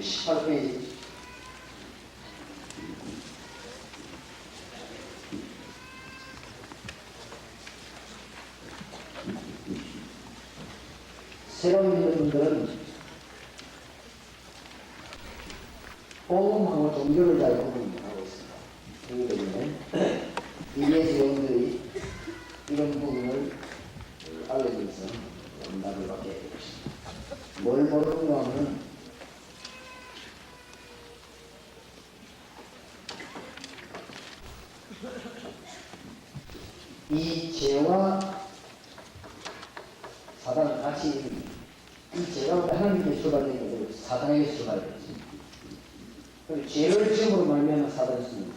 18페이지. 새로 믿는 분들은 복음하고 종교를 잘 구분하고 있습니다. 그렇기 때문에 이래서 여러분들이 이런 부분을 알려주면서 응답을 받게 되겠습니다. 뭘 모르는가 하면 이 죄와 사단은 같이 이 죄가 하나님께 출발된 거고 사단에게서 출발됐지. 그리고 죄를 지음으로 말미암아 사단이 있습니다.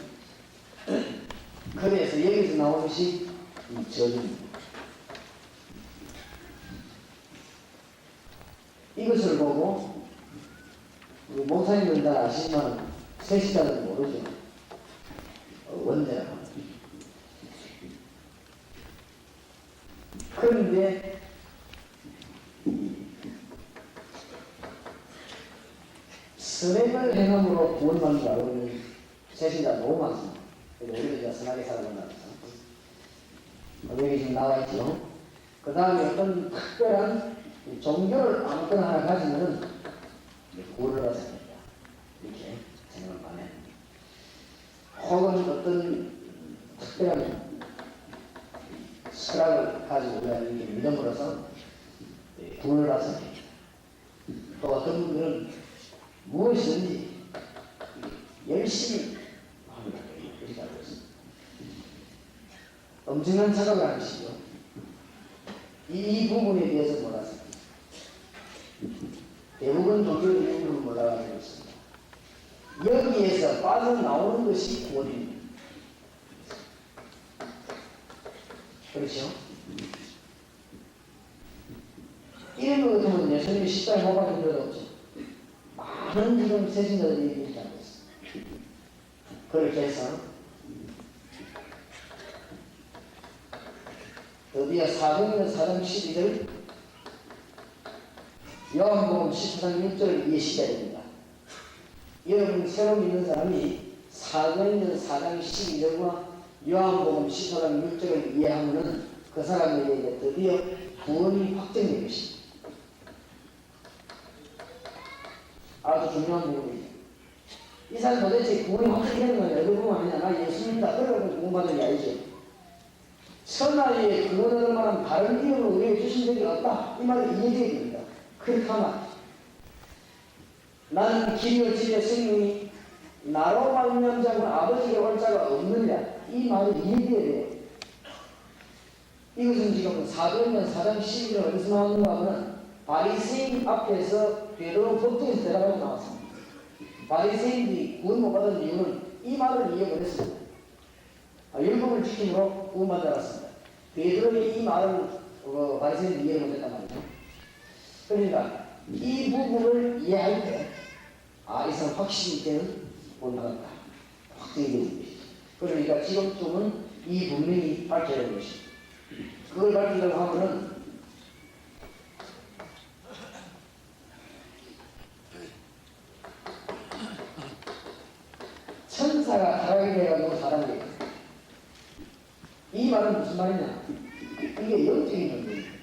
그래서 여기서 나오는 것이 이 저주입니다. 이것을 보고 우리 목사님들은 다 아시지만 세시자는 모르죠. 원죄라고. 그런데 선행을 행함으로 구원받는 줄 알고 있는 세신자 너무 많습니다. 우리도 이제 선하게 살고 나서 여기 지금 나와 있죠. 그 다음에 어떤 특별한 종교를 아무거나 하나 가지면은 구원을 받습니다. 이렇게 생각을 하면, 혹은 어떤 특별한 철학을 가지고 우리가 이렇게 믿음으로써 구원을 받습니다. 또 어떤 분들은 무엇이든지 열심히 합니다. 이렇게 알고 있습니다. 엄청난 작업을 하시죠. 이 부분에 대해서 몰랐습니다. 대부분 종교의 이 부분을 몰라가지고 있습니다. 여기에서 빠져나오는 것이 구원입니다. 그렇죠? 이런 것 같으면 예수님이 십자가에 못 박힌 적도 없죠. 많은 지금 세신자들이 얘기를 하고 있습니다. 그렇게 해서 드디어 사도행전 4장 12절 요한복음 14장 6절을 이해시켜야 됩니다. 여러분 새로 믿는 사람이 사도행전 4장 12절과 요한복음 14장 6절을 이해하면 그 사람에게 드디어 구원이 확정된 것입니다. 아주 중요한 부분이죠. 이 사람 도대체 구원이 확정되는 건 어느 부분 아니냐. 나 예수 믿다. 그러고 구원받은 게 아니죠. 천하에 구원할 만한 다른 이름을 우리에게 주신 적이 없다. 이 말을 이해해야 됩니다. 그렇다면 나는 길이요 진리요 생명이 나로 말미암자고는 아버지에게 올 자가 없느냐. 이 말을 이해해야 돼요. 이것은 지금 사도행전 4장 12절에 어디서 나오는가 하면 바리새인 앞에서 베드로 법정에서 대답하고 나왔습니다. 바리새인들이 구원 못 받은 이유는 이 말을 이해못했습니다. 율법을 지킴으로 구원받아 왔습니다. 베드로의 이 말을 바리새인들이 이해 못했단 말이죠. 그러니까 이 부분을 이해할 때 이 사람 확실히 이때는 구원받았다. 확정이 되는 것이죠. 그러니까 지금쯤은 이 분명히 밝혀야 되는 것이죠. 그걸 밝히려고 하면은 천사가 타락이 돼가지고 사람이 돼요. 이 말은 무슨 말이냐? 이게 영적인 문제입니다.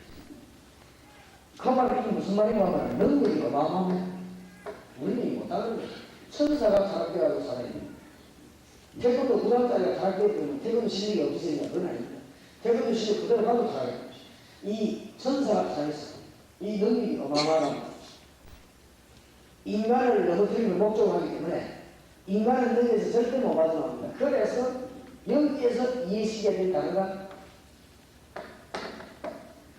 그 말이 무슨 말인가 하면 능력이 어마어마합니다. 우리는 못하는 거예요. 천사가 타락돼가지고 살아있는 태권도 9살짜리가 타락되면 태권도 실력이 없으니까 그건 아닙니다. 태권도 실력 그대로 가도 타락해요. 이 천사가 타락했어요. 이 능력이 어마어마합니다. 인간을 넘어뜨리는 목적을 하기 때문에 인간은 능력에서 절대 못 빠져나옵니다. 그래서 여기에서 이해시켜야 될 단어가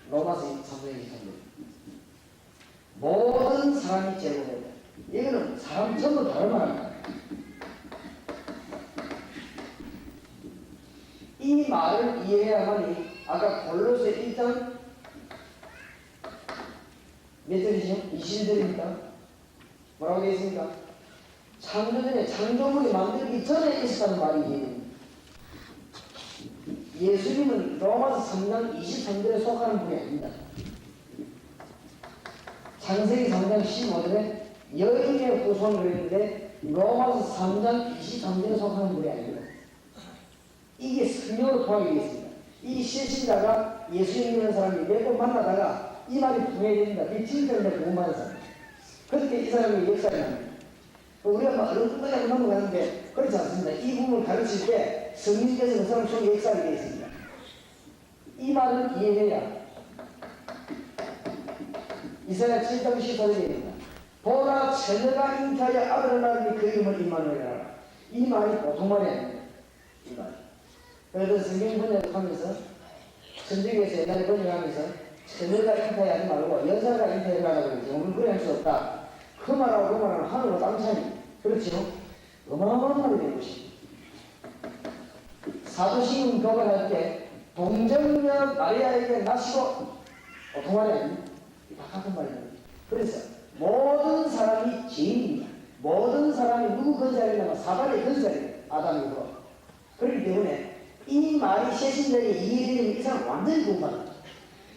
로마서 3장 23절. 모든 사람이 죄를 된다. 이거는 사람 전부 다를 말합니다. 이 말을 이해해야만이 아까 골로새 1장 몇 절이죠? 20절입니다. 뭐라고 되어 있습니까? 창조전에 창조물이 만들기 전에 있었다는 말이 이해됩니다. 예수님은 로마서 3장 23절에 속하는 분이 아닙니다. 창세기 3장 15절에 여인의 후손을 그랬는데 로마서 3장 23절에 속하는 분이 아니고 이게 성령으로 통하게 되어 있습니다. 이 실신자가 예수 믿는 사람이 몇 번 만나다가 이 말이 통해야 됩니다. 이 진짜로 구원받은 사람. 그렇게 이 사람이 역사에 납니다. 우리가 막 어느 끝까지 넘어가는데 그렇지 않습니다. 이 부분을 가르칠 때 성령께서 그 사람 속에 역사하게 되어 있습니다. 이 말을 이해해야 이사야 7장 14절입니다. 보라 처녀가 잉태하여 아들을 낳으니 그 이름을 임마누엘이라. 이 말이 보통 말이 아닙니다. 이 말. 그래서 성경 번역하면서 천주교에서 옛날에 번역하면서 처녀가 잉태하여 하지 말고 여자가 잉태하라고 그러지. 오늘 그래 할 수 없다. 그 말하고 그 말하는 하늘과 땅 차이. 그렇죠? 어마어마한 말이 되는 것입니다. 사도신경 교관할 때 동정녀 마리아에게 낳으시고 보통 말이 아닙니다. 다 같은 말입니다. 그래서 모든 사람이 죄인입니다. 모든 사람이 누구 건설이냐면 사단의 건설이에요. 아담이고. 그렇기 때문에 이 말이 세신자에게 이해되면 이 사람 완전히 구원받는 거예요.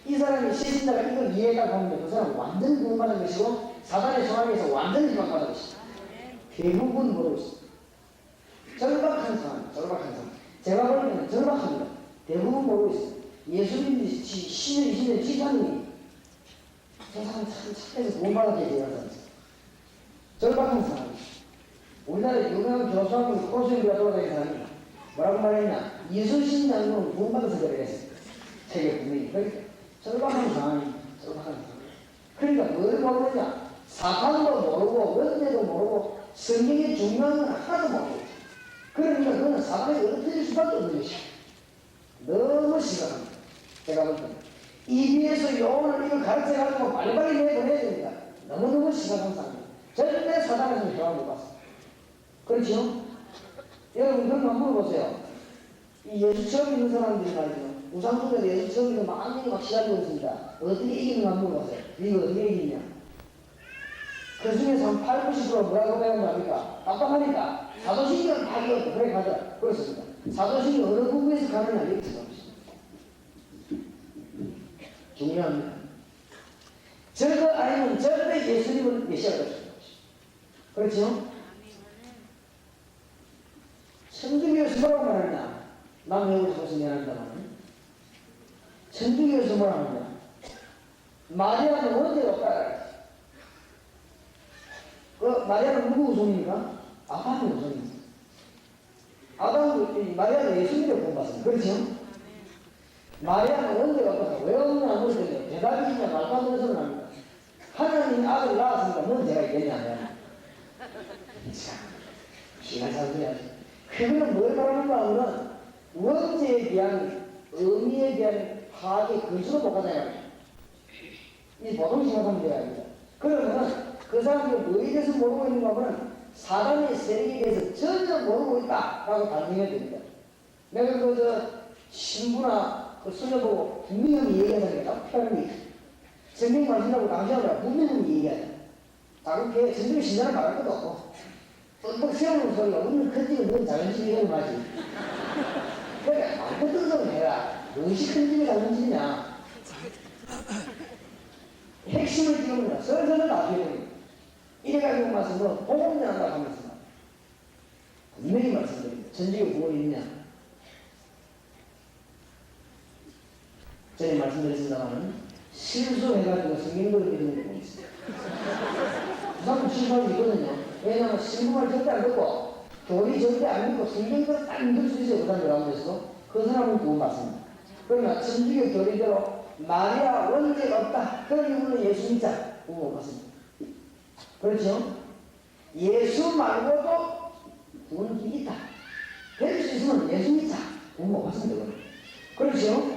이 사람이 세신자가 이걸 이해가 가면 그 사람 완전히 구원받는 것이고 사단의 소망에서 완전히 구원받는 것입니다. 대부분 모르고 있습니다. 절박한 상황, 절박한 상황. 제가 볼 때는 절박합니다. 대부분 모르고 있습니다. 예수님이 10년, 20년 지사님이 세상을 참 착해서 구원받게 되어서 절박한 상황. 우리나라에 유명한 교수하고 코스인비가 돌아다니는 사람이 뭐라고 말했냐? 예수신 장로는 구원받아서 그래 했어요. 세계 국민이. 그러니까 절박한 상황입니다. 절박한 상황. 그러니까 뭘 모르느냐? 사탄도 모르고 원죄도 모르고 성경의 중요한 건 하나도 모르고 그러니까 그거는 사탄에게 엎드릴 수밖에 없는 것이야. 너무 심각합니다. 제가 볼 때는 EBS 요원을 이걸 가르쳐가지고 빨리빨리 내보내야 됩니다. 너무너무 심각한 상황입니다. 절대 사단에서 교환 못 받습니다. 그렇죠? 여러분 그런 거 한번 물어보세요. 이 예수 처음 믿는 사람들이 말이죠. 우상숭배도 예수 처음 믿는 많은 막 시달리고 있습니다. 어떻게 이기는 거 한번 물어보세요. 이거 어떻게 이기냐? 그 중에서 한 8, 90% 뭐라고 배운 거 아닙니까? 깜빡하니까 사도신경은 다 이겼다. 그래 가자. 그렇습니다. 사도신경 어느 부분에서 가느냐 이렇게 생각합니다. 중요합니다. 저거 아니면 절대 예수님은 메시아가 되는 것입니다. 그렇죠? 천주교에서 뭐라고 말하느냐? 남 외우고 싶어서 미안합니다만 천주교에서 뭐라고 하느냐? 마리아는 원죄가 없다. 그 마리아는 누구 후손입니까? 아담의 후손입니다. 마리아는 예수님을 본받습니다. 그렇죠? 마리아는 원죄가 없다. 왜 없느냐 물으면 대답이냐 말도 안 되는 소리를 합니다. 하나님 아들 낳았으니까 뭔 죄가 있겠냐? 참 희한한 사람들이야. 그거는 뭘 말하는가 하면 원죄에 대한 의미에 대한 파악의 근수로 못 가잖아요. 이 보통 생각하면 돼야 합니다. 그러면 그 사람들이 뭐에 대해서 모르고 있는가 하면 사단의 세력에 대해서 전혀 모르고 있다라고 단정해야 됩니다. 내가 신부나 수녀 보고 분명히 얘기하는 게 딱 필요한 게 있어요. 성경 말씀하고 당시하고 분명히 얘기하자. 그렇게 성경 신자는 말할 것도 없고 또 세우는 소리가 우리는 큰 집은 넌 작은 집이라고 하지. 그러니까 말도 뜬소리 해라. 무엇이 큰 집이 작은 집이냐. 핵심을 띄우면 서서는 다 띄우는 이래가지고 말씀으로 복음전한다고 하면서 분명히 말씀드립니다. 천주교 구원이 있냐? 전에 말씀드렸습니다만 실수해가지고 성경도를 믿는 경우가 있습니다. 부산은 실수하고 있거든요. 왜냐하면 신부말 절대 안 듣고 교리 절대 안 믿고 성경도를 딱 믿을 수 있어요. 부산 여러분들에서 그 사람은 구원받습니다. 그러나 천주교 교리대로 마리아 원죄가 없다. 그런 이유로 예수 믿자. 구원받습니다. 그렇죠? 예수 말고도 구원이 있다. 될 수 있으면 예수 믿자. 구원받습니다. 그렇죠?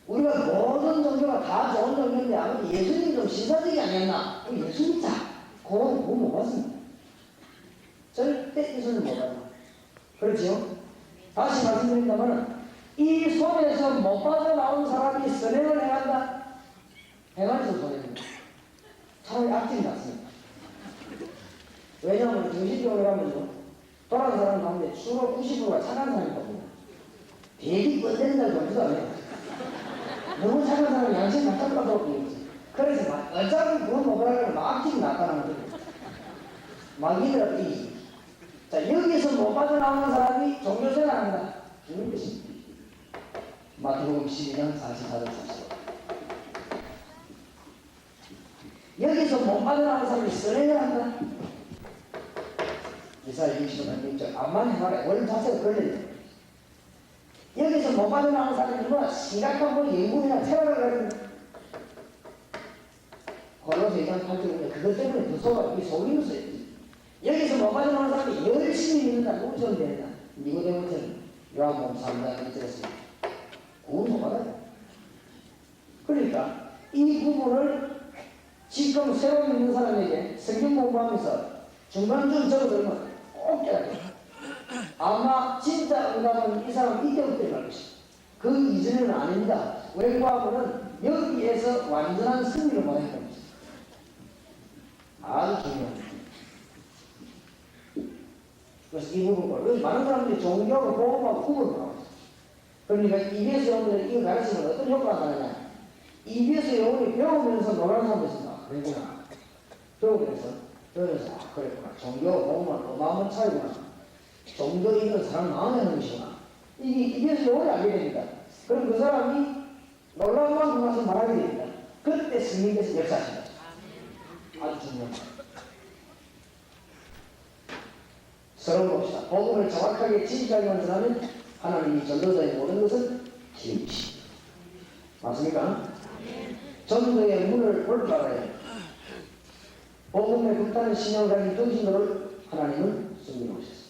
우리가 모든 종교가 다 좋은 종교인데 아무튼 예수님이 좀 신사적이 아니었나? 그럼 예수 믿자. 그건 구원 못 받습니다. 절대 예수는 못 받아. 그렇죠? 다시 말씀드린다면 이 손에서 못 빠져나온 사람이 선행을 행한다? 행할 수 손해입니다. 차라리 악질이 낫습니다. 왜냐하면 정신적으로 하면서 돌아간 사람 가운데 주로 90%가 착한 사람이 겁니다. 되게 뻔되는 날 좋지도 않아요. 너무 착한 사람이 양심 다 잡아서 그러지. 그래서 어차피 그건 못 하려면 막 악질이 나타나는 거예요. 마귀들아 이. 자, 여기서 못 빠져나오는 사람이 종교생활한다. 죽는 것입니다. 마태복음 12장 44절 45절. 여기서 못 빠져나오는 사람이 선행을 한다. 이사야 60장 6절. 암만 해봐라. 원 자체가 걸려있다. 여기서 못 빠져나오는 사람이 누구나 심각한 뭐 예문이나 테러를 가진다. 골로새 2장 8절인데 그것 때문에 더 속이면서 여기서 못 빠져나오는 사람이 열심히 믿는다. 누구처럼 된다. 니고데모처럼 요한복음 3장 1절에서 구원 못 받아요. 그러니까 이 부분을 지금 새로 믿는 사람에게 성경 공부하면서 중간중 적어들으면 꼭 깨달아야 돼요. 아마 진짜 응답은 이 사람 이때부터 갈 것이다. 그 이전에는 아닙니다. 왜냐하면 여기에서 완전한 승리를 받아야 됩니다. 아주 중요합니다. 그래서 이 부분을 많은 사람들이 종교하고 복음하고 구분을 하고 있어요. 그러니까 EBS 여러분들이 이거 가르치면 어떤 효과가 나느냐. EBS 여러분이 배우면서 놀라는 사람도 있습니다. 그러구나. 배우면서 그랬구나. 종교하고 복음은 어마어마한 차이구나. 종교 있는 사람 마음에 것이구나. 이게 EBS 여러분이 알게 됩니다. 그럼 그 사람이 놀라운 만큼 가서 말하게 됩니다. 그때 스님께서 역사하십니다. 아주 중요합니다. 서로 봅시다. 복음을 정확하게 진지하게 만들면 하나님이 전도자의 모든 것을 지으십니다. 맞습니까? 전도의 문을 올라가야 복음의 극단의 신앙을 가진 정신도를 하나님은 숨겨놓으셨습니다.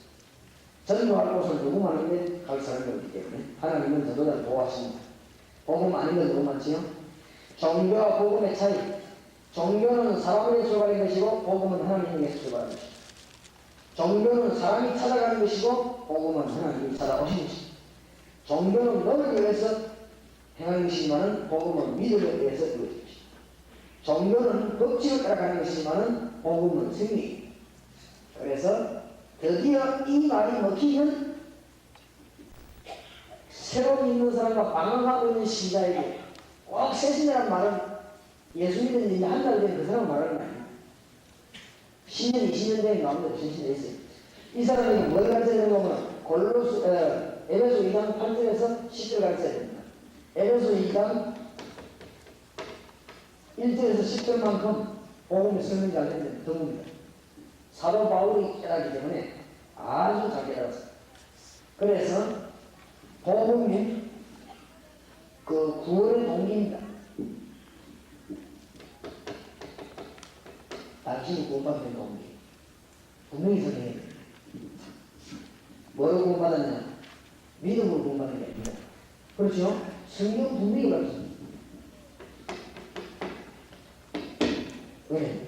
전도할 곳을 누구만 하는데 갈 사람이 없기 때문에 하나님은 전도자를 보호하십니다. 복음 아니면 너무 많지요? 종교와 복음의 차이. 종교는 사람에게 출발한 것이고 복음은 하나님에게서 출발한 것입니다. 종교는 사람이 찾아가는 것이고 복음은 하나님이 찾아오신 것입니다. 종교는 너를 위해서 행하는 것이지만 복음은 믿음에 의해서 이루어진 것입니다. 종교는 법칙을 따라가는 것이지만 복음은 승리입니다. 그래서 드디어 이 말이 먹히면 새로 믿는 사람과 방황하고 있는 신자에게 꼭 새신이라는 말은 예수 믿는 지 한 달 된 그 사람 말하는 거 아니에요. 10년, 20년 된 가운데 전신에 있어요. 이 사람에게 뭘 가르쳐야 되는 거면 에베소 2장 8절에서 10절 가르쳐야 됩니다. 에베소 2장 1절에서 10절만큼 복음의 설명이 잘 되는 드뭅니다. 사도 바울이 깨닫기 때문에 아주 잘 깨달았어요. 그래서 복음이 그 구원의 동기입니다. 당신이 구원받는 동기. 분명히 설명해야 됩니다. 뭐로 구원받았냐? 믿음으로 구원받는 게 아닙니다. 그렇죠? 성경 분명히 가르칩니다. 왜?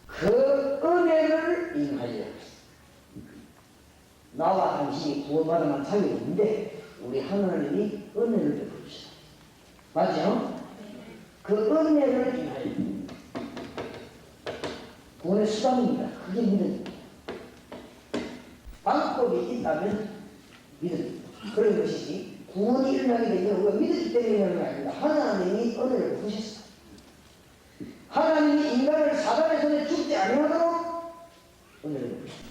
그 은혜를 인하여 나와 당신이 구원받을 만한 자격이 없는데 우리 하나님이 은혜를 베푸시다. 맞죠? 그 은혜를 인하여 구원의 수단입니다. 그게 믿음입니다. 방법이 있다면 믿음입니다. 그런 것이지 구원이 일어나게 되면 우리가 믿었기 때문에 일어나는 게 아닙니다. 하나님이 은혜를 베푸셨습니다. 하나님이 인간을 사단의 손에 죽지 아니하도록 은혜를 베푸셨습니다.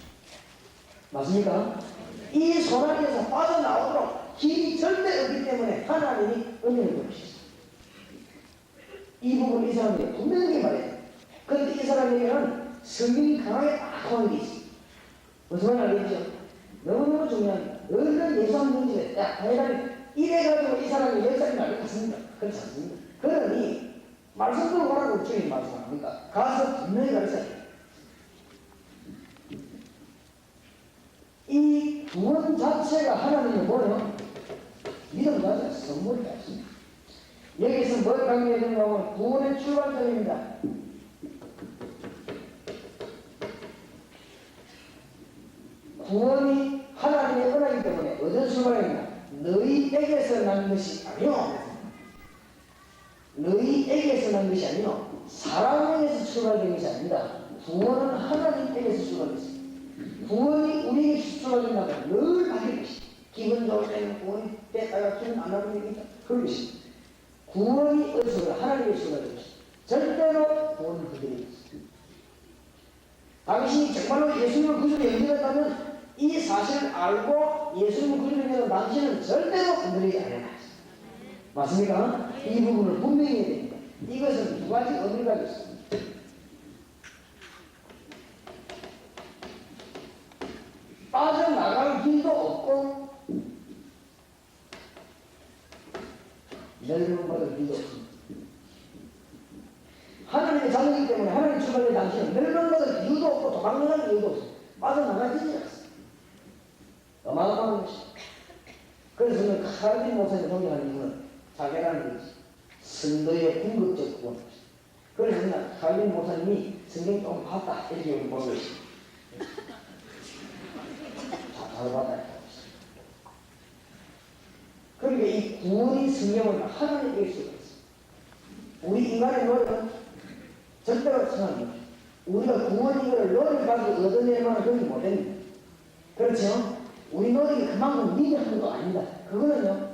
맞습니까? 이 소나기에서 빠져나오도록 길이 절대 없기 때문에 하나님이 은혜를 베푸셨습니다. 이 부분 이 사람에게 분명히 말해요. 그런데 이 사람에게는 성경이 강하게 딱하는 게 있어요. 무슨 말 알겠죠? 너무너무 중요합니다. 얼른 예수한 문집에 하여간 이래가지고 이 사람이 역사를 알고 갔습니다. 그렇지 않습니다. 그러니 말씀도 뭐라고 주님 말씀합니까? 가서 분명히 가르쳐야 돼요. 이 구원 자체가 하나님의 뭐예요? 믿음 자체가 선물이 없습니다. 여기서 뭘 강조해야 되는가 하면 구원의 출발점입니다. 구원이 하나님의 은혜이기 때문에 어디서 출발했냐? 너희에게서 난 것이 아니요. 너희에게서 난 것이 아니요. 사람에게서 출발된 것이 아닙니다. 구원은 하나님에게서 출발됐습니다. 구원이 우리에게 출발된다면 늘 바뀔 것입니다. 기분 좋을 때는 구원이 됐다가 기분 안 나쁜 얘기다. 그런 것입니다. 구원이 어디서 하나님에게 출발된 것입니다. 절대로 구원은 그들이 있습니다. 당신이 정말로 예수님을 구주로 영접했다면 이 사실을 알고 예수님을 구주로 영접한 당신은 절대로 흔들리지 않아요. 맞습니까? 이 부분을 분명히 해야 됩니다. 이것은 두 가지 의미가 있습니다. 빠져나갈 길도 없고 멸망받을 길도 없습니다. 하나님의 자녀이기 때문에 하나님 출발된 당신은 멸망받을 이유도 없고 도망갈 이유도 없어요. 빠져나갈 길이 없어요. 어마어마한 것이죠. 그래서 저는 칼빈 목사님 존경하는 이유는 자기라는 것이 성도의 궁극적 구원. 그래서 그냥 칼빈 목사님이 성경 좀 봤다 이렇게 보는 것이 잘 봤다. 그러니까 이 구원이 성경은 하나님께 있어요. 우리 인간의 노력은 절대로 성합니다. 우리가 구원이를 노력하고 얻어내면 그렇게 못됩니다. 그렇죠? 우리 노력이 그만큼 미련한 거 아닙니다. 그거는요,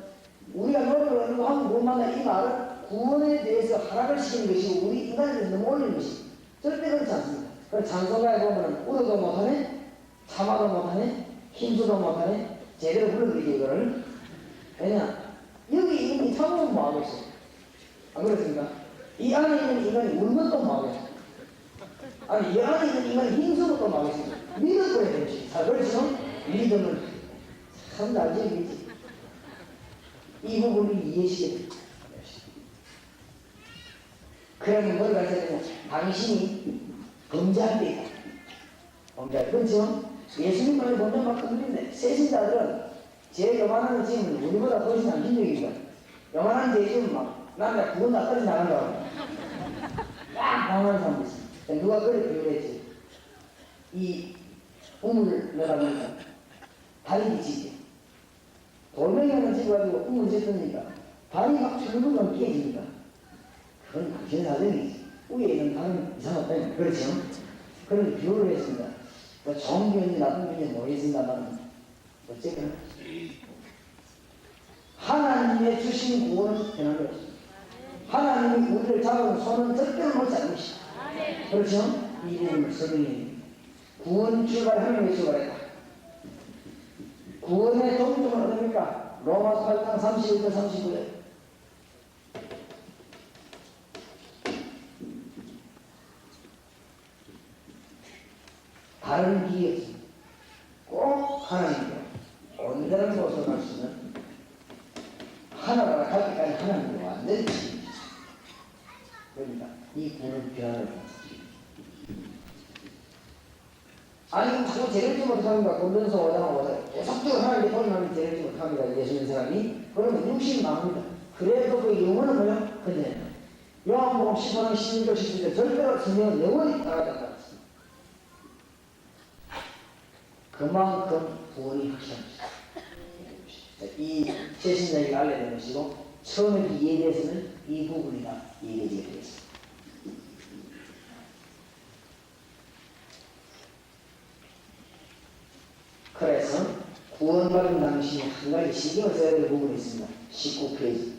우리가 노력을 하는 거 하면 구원받는다 이 말은 구원에 대해서 하락을 시키는 것이고 우리 인간에 너무 올리는 것이 절대 그렇지 않습니다. 그래서 찬송가에 보면 울어도 못하네, 참아도 못하네, 힘주도 못하네, 제대로 불러드리지 이거를. 왜냐? 여기 있는 이 참으면 뭐하고 있어요? 안 그렇습니까? 이 안에 있는 인간이 울면 또 뭐하고 있어요? 아니, 이 안에 있는 인간이 힘주면 또 뭐하고 있어요? 믿어버려야 되지. 자, 그래서 믿음을 참 잘 지키지. 이 부분을 이해시켜야 됩니다. 그러면 뭘 가르쳐야 되냐? 당신이 범죄할 때 있다. 범죄할 때. 그렇죠? 예수님 말에 보면 막 흔들리네. 세신자들은 제 요만한 지금 우리보다 훨씬 안긴적입니다. 요만한 제 지금 막 남자 구분 다 떨어져 나간다고. 딱 당하는 사람이 있어요. 누가 그래 비유했지? 이 우물을 내다보니까 다리 뒤집게. 돌멩이 하나 집어가지고 우물 짓으니까 다리 막 철물만 깨집니다. 그건 당신의 사정이지. 위에 있는 다른 이상하다. 그렇죠? 그런 비유를 했습니다. 뭐 좋은 견이 나쁜 견이 모르겠습니다만 어쨌든 하나님의 주신 구원은 변한 게 없습니다. 하나님이 우리를 잡은 손은 절대로 놓지 않는 것이다. 그렇죠? 이 부분을 설명해. 구원 출발 하나님의 출발이다. 구원의 종점은 어디입니까? 로마서 8장 31절 39절. 다른 길이 없습니다. 꼭 하나님과 온전한 곳으로 갈 수 있는 하나가 갈 때까지 하나님과 완전히 그러니까 이 구원을 변화를 아니 자꾸 제일지 못합니다. 고린도서 5장 5절 계속적으로 하나님께 돌아가면 제일지 못합니다. 예수 믿는 사람이 그러면 육신이 망합니다. 그래도 그 영혼은 뭐요? 근데 요한복음 15장 16절 17절 절대로 성령은 영원히 따라야 된다. 그만큼 구원이 확실합니다. 이 최신자에게 알려야 되는 것이고 처음에 이 예배에서는 이 부분이다 얘기해 되겠습니다. 그래서 구원받은 당신이 한 가지 신경을 써야 될 부분이 있습니다. 19페이지.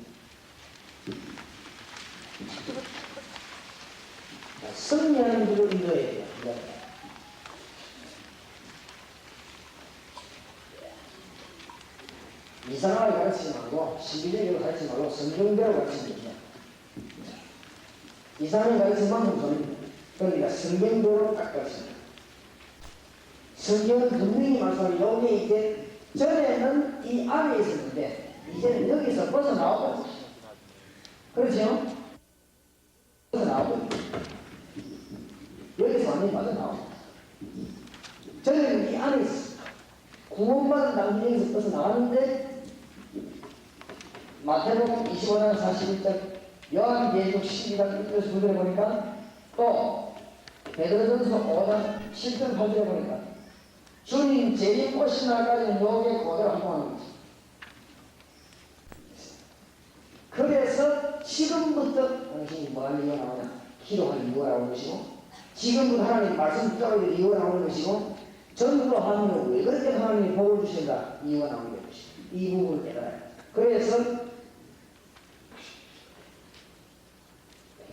승리하는 길을 인도해야 돼요. 이상하게 가르치지 말고 신비적으로 가르치지 말고 성경대로 가르치면 됩니다. 이상하게 가르치는 만큼 소리입니다. 그러니까 성경대로 딱 가르칩니다. 성경은 분명히 말씀하는 여기 이제 전에는 이 안에 있었는데 이제는 여기서 벗어나오고 그렇죠? 벗어나오고 여기서 완전히 벗어나오고 전에는 이 안에 있었어. 구원받은 당신에서 벗어나왔는데 마태복음 25장 41절 요한계시록 12장 1절 9절에 보니까 또 베드로전서 5장 7절 8절에 보니까 주님 재림 오신 날까지 요게 그대로 항공하는 거지. 그래서 지금부터 당신이 뭐 하는 이유가 나오냐? 기도하는 이유가 나오는 것이고 지금부터 하나님 말씀 붙잡을 이유가 나오는 것이고 전도 하면 왜 그렇게 하나님이 복을 주신다 이유가 나오는 것이고 이 부분을 깨달아야 돼. 그래서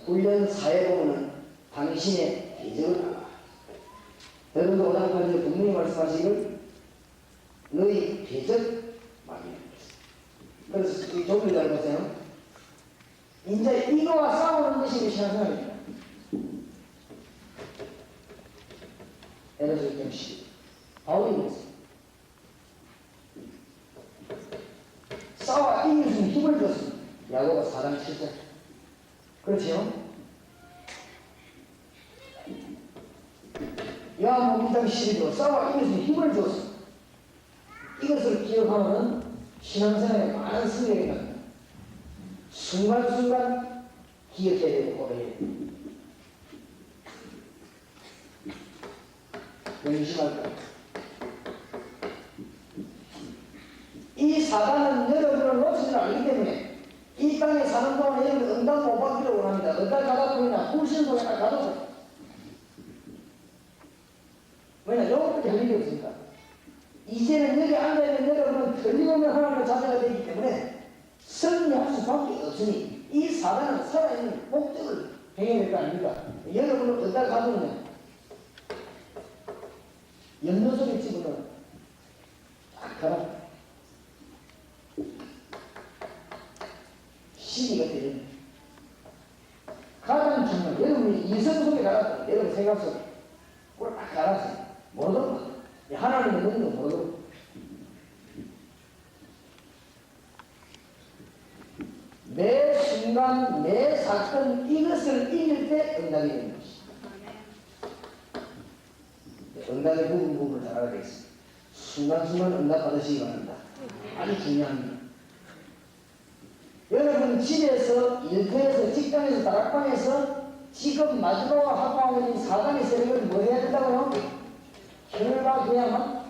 훈련 사회보험은 당신의 대적을 알아. 여러분도 오락관절 분명히 말씀하시기를 너희 궤적 막이야. 그래서 이 조문을 잘 보세요. 이제 이거와 싸우는 것이 신앙생활입니다. 에베소 6장 10. 바울이 그랬어요. 싸워 이길 수 있는 힘을 줬습니다. 야고보가 4장 7절. 그렇지요? 요한복음 2장 12절. 싸워 이길 수 있는 힘을 줬습니다. 이것을 기억하면 신앙생활에 많은 승리가 있습니다. 순간순간 기억해야 되고 고려해야 됩니다. 명심할 것. 이 사단은 여러분을 놓치지 줄 알기 때문에 이 땅에 사는 동안 여러분 응답 못 받기를 원합니다. 응답 가다보이나 불신속에나 가둬서. 왜냐? 영어밖에 할 일이 없으니까. 이제는 여기 앉아있는 여러분은 틀림없는 하나님의 자녀가 되기 때문에 승리할 수밖에 없으니 이 사단은 살아있는 목적을 행해야 될 거 아닙니까? 여러분을 응답 가두면 연도 속에 집어넣어 딱 가라. 시기가 되는 가장 중요한 여러분이 이성 속에 갈았다. 여러분 생각 속에 그걸 딱 갈았어요. 모르도록 하나님의 능력 모르도록 매 순간 매 사건 이것을 이길 때 응답이 되는 것입니다. 응답의 부분을 잘 알아야 되겠습니다. 순간순간 응답 받으시기 바랍니다. 아주 중요합니다. 여러분 집에서, 일터에서, 직장에서, 다락방에서 지금 마지막으로 확보하고 있는 사단의 세력을 뭐 해야 된다고요? 결박해야만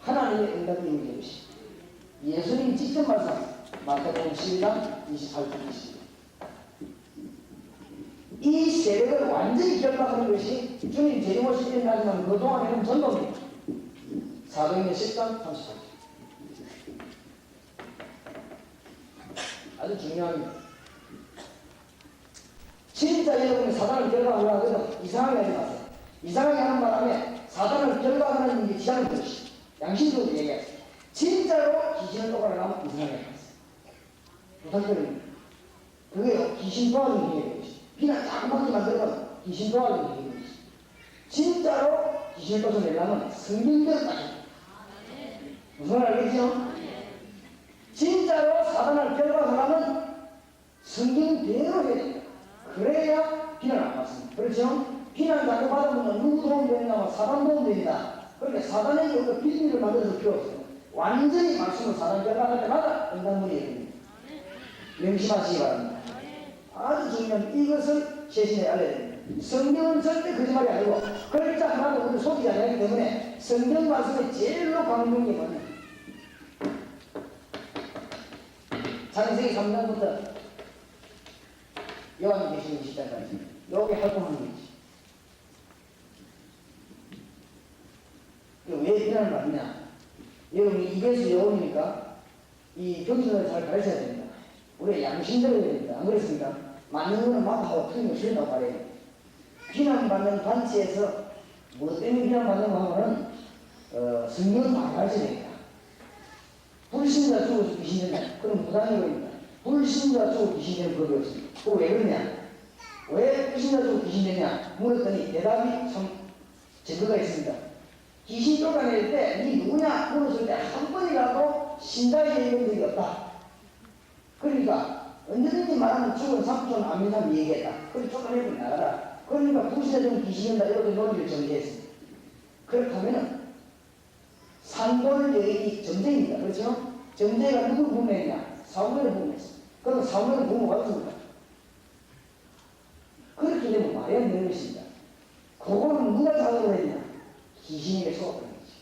하나님의 응답이 이루어지는 것입니다. 예수님이 직접 말씀하셨습니다. 마태복음 12장 28절 20절. 이 세력을 완전히 결박하는 것이 주님 재림 오실 때까지만 그동안에는 전도입니다. 사도행전 10장 38절. 아주 중요합니다. 진짜 여러분이 사단을 결박하려고 하거든 이상하게 하지 마세요. 이상하게 하는 바람에 사단을 결박하는 일이 지장을 것이 양심적으로 얘기하세요. 진짜로 귀신을 똑바로 하면 이상하게 하지 마세요. 부탁드립니다. 그게요, 귀신 도와주는 일이 되는 것이. 비난 조그맣게 만들면 귀신 도와주는 일이 되는 것이. 진짜로 귀신을 쫓아내려면 성경대로 따집니다. 무슨 말 알겠죠? 진짜로 사단을 결박하려면 성경대로 해야 됩니다. 그래야 비난 안 받습니다. 그렇죠? 비난 자꾸 받으면 누구 도움 되느냐? 사단 도움 됩니다. 그러니까 사단에게 우리가 비밀을 만들어서 필요 없어요. 완전히 말씀을 사단 결박할 때마다 응답문이 됩니다. 명심하시기 바랍니다. 아주 중요한 이것을 세신에 알려야 됩니다. 성경은 절대 거짓말이 아니고 글자 하나도 우리 속이지 않기 때문에 성경 말씀에 제일로 강조한 게 뭐냐? 창세기 3장부터 요한계시록 20장까지 여기 활동하는 거지. 왜 비난을 받느냐? 여러분이 이게수 여원이니까 이 경전을 잘 가르쳐야 됩니다. 우리가 양심대로 해야 됩니다. 안 그렇습니까? 맞는 거는 막 하고 틀린 거 틀린다고 말해요. 비난받는 단체에서 뭐 때문에 비난받는 거 하면은 성경을 많이 가르쳐야 됩니다. 불신자 쪽으로 귀신 된다. 그럼 부당해 보입니다. 불신자 쪽으로 귀신 되는 법이 없습니다. 그거 왜 그러냐? 왜 불신자 쪽으로 귀신 되냐? 물었더니 대답이 참 증거가 있습니다. 귀신 쫓아낼 때 니 누구냐? 물었을 때 한 번이라도 신자에게 이런 적이 없다. 그러니까 언제든지 말하면 죽은 삼촌 아미삼 얘기했다. 그걸 쫓아내고 나가라. 그러니까 불신자 쪽으로 귀신 된다. 이렇게 논리를 전개했습니다. 그렇다면은 산골 여인이 점쟁입니다. 그렇죠? 점쟁이가 누구를 분명했냐? 사무엘을 분명했습니다. 그럼 사무엘은 부모가 없습니다. 그렇게 되면 말이 안 되는 것입니다. 그거는 누가 작업을 했냐? 귀신에게 속았다는 거죠.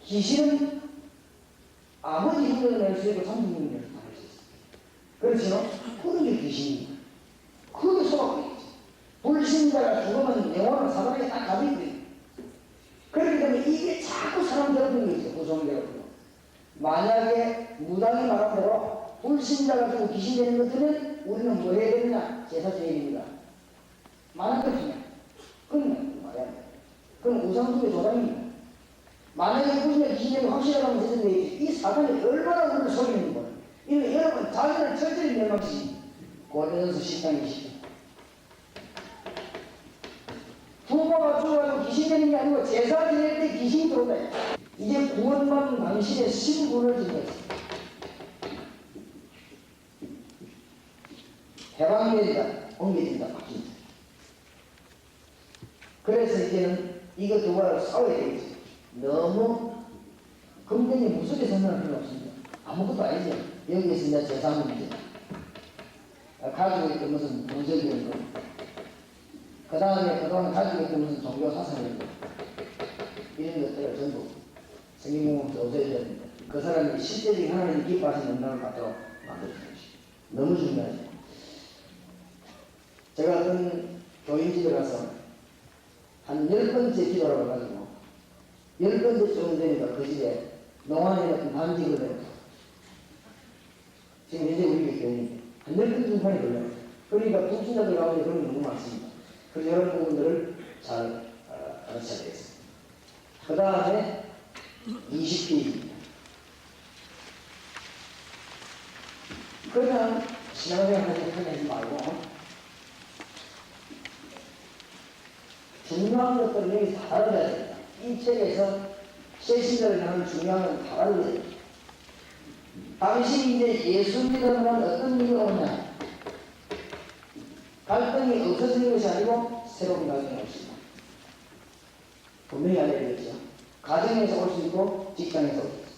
귀신은 아버지 흉내를 낼 수 있고 삼촌 흉내를 낼 수 있습니다. 그렇죠? 그런 게 귀신입니다. 그게 속았다는 거죠. 불신자가 죽으면 영혼은 사단에 딱 가비거든요. 그렇기 때문에 이게 자꾸 사람 괴롭히는 게 있어요. 구성 괴롭히고. 만약에 무당이 말한 대로 불신자가 주고 귀신 되는 것들은 우리는 뭐 해야 되느냐? 제사 제일입니다. 만약 그렇냐? 그러면 말이야. 그건 우상숭배 조장입니다. 만약에 구신의 기준이 확실하다면 되는데 이 사단이 얼마나 우리를 속이는 거예요. 이거 여러분 자신을 철저히 멸망시킵니다. 고린도전서 10장 20절. 부모가 죽어가지고 귀신 되는 게 아니고 제사 지낼 때 귀신이 들어온다. 이제 구원받은 당신의 신분을 증거했습니다. 해방된다, 옮겨진다, 바뀐다. 그래서 이제는 이거 두 가지로 싸워야 되겠죠. 너무 금전이 무섭게 생각할 필요 없습니다. 아무것도 아니죠. 여기에서 이제 제사 문제, 가지고 있던 무슨 부적이런 거, 그 다음에 그동안 가지고 있던 무슨 종교 사상이런 거, 이런 것들을 전부 성경공부에서 없애줘야 됩니다. 그 사람이 실제적인 하나님이 기뻐하시는 영광을 받도록 만들어주는 것이 너무 중요하죠. 제가 어떤 교인집에 가서 한 10번째 기도를 해가지고 10번째쯤 되니까 그 집에 농안에 어떤 반직을 내고 지금 현재 우리 교인인데 한 10번 중반이 걸려요. 그러니까 불신자들 가운데 그런 게 너무 많습니다. 그래서 이런 부분들을 잘 가르쳐야 되겠습니다. 그 다음에 20페이지입니다. 그냥 신앙생활 하지 말고 중요한 것들을 여기 다 다뤄야 됩니다. 이 책에서 새신자를 향한 중요한 건 다 다뤄야 됩니다. 당신이 이제 예수 믿으면 어떤 일이 오냐? 갈등이 없어지는 것이 아니고 새로운 갈등이 없습니다. 분명히 알아야 되겠죠. 가정에서 올 수 있고 직장에서 올 수 있습니다.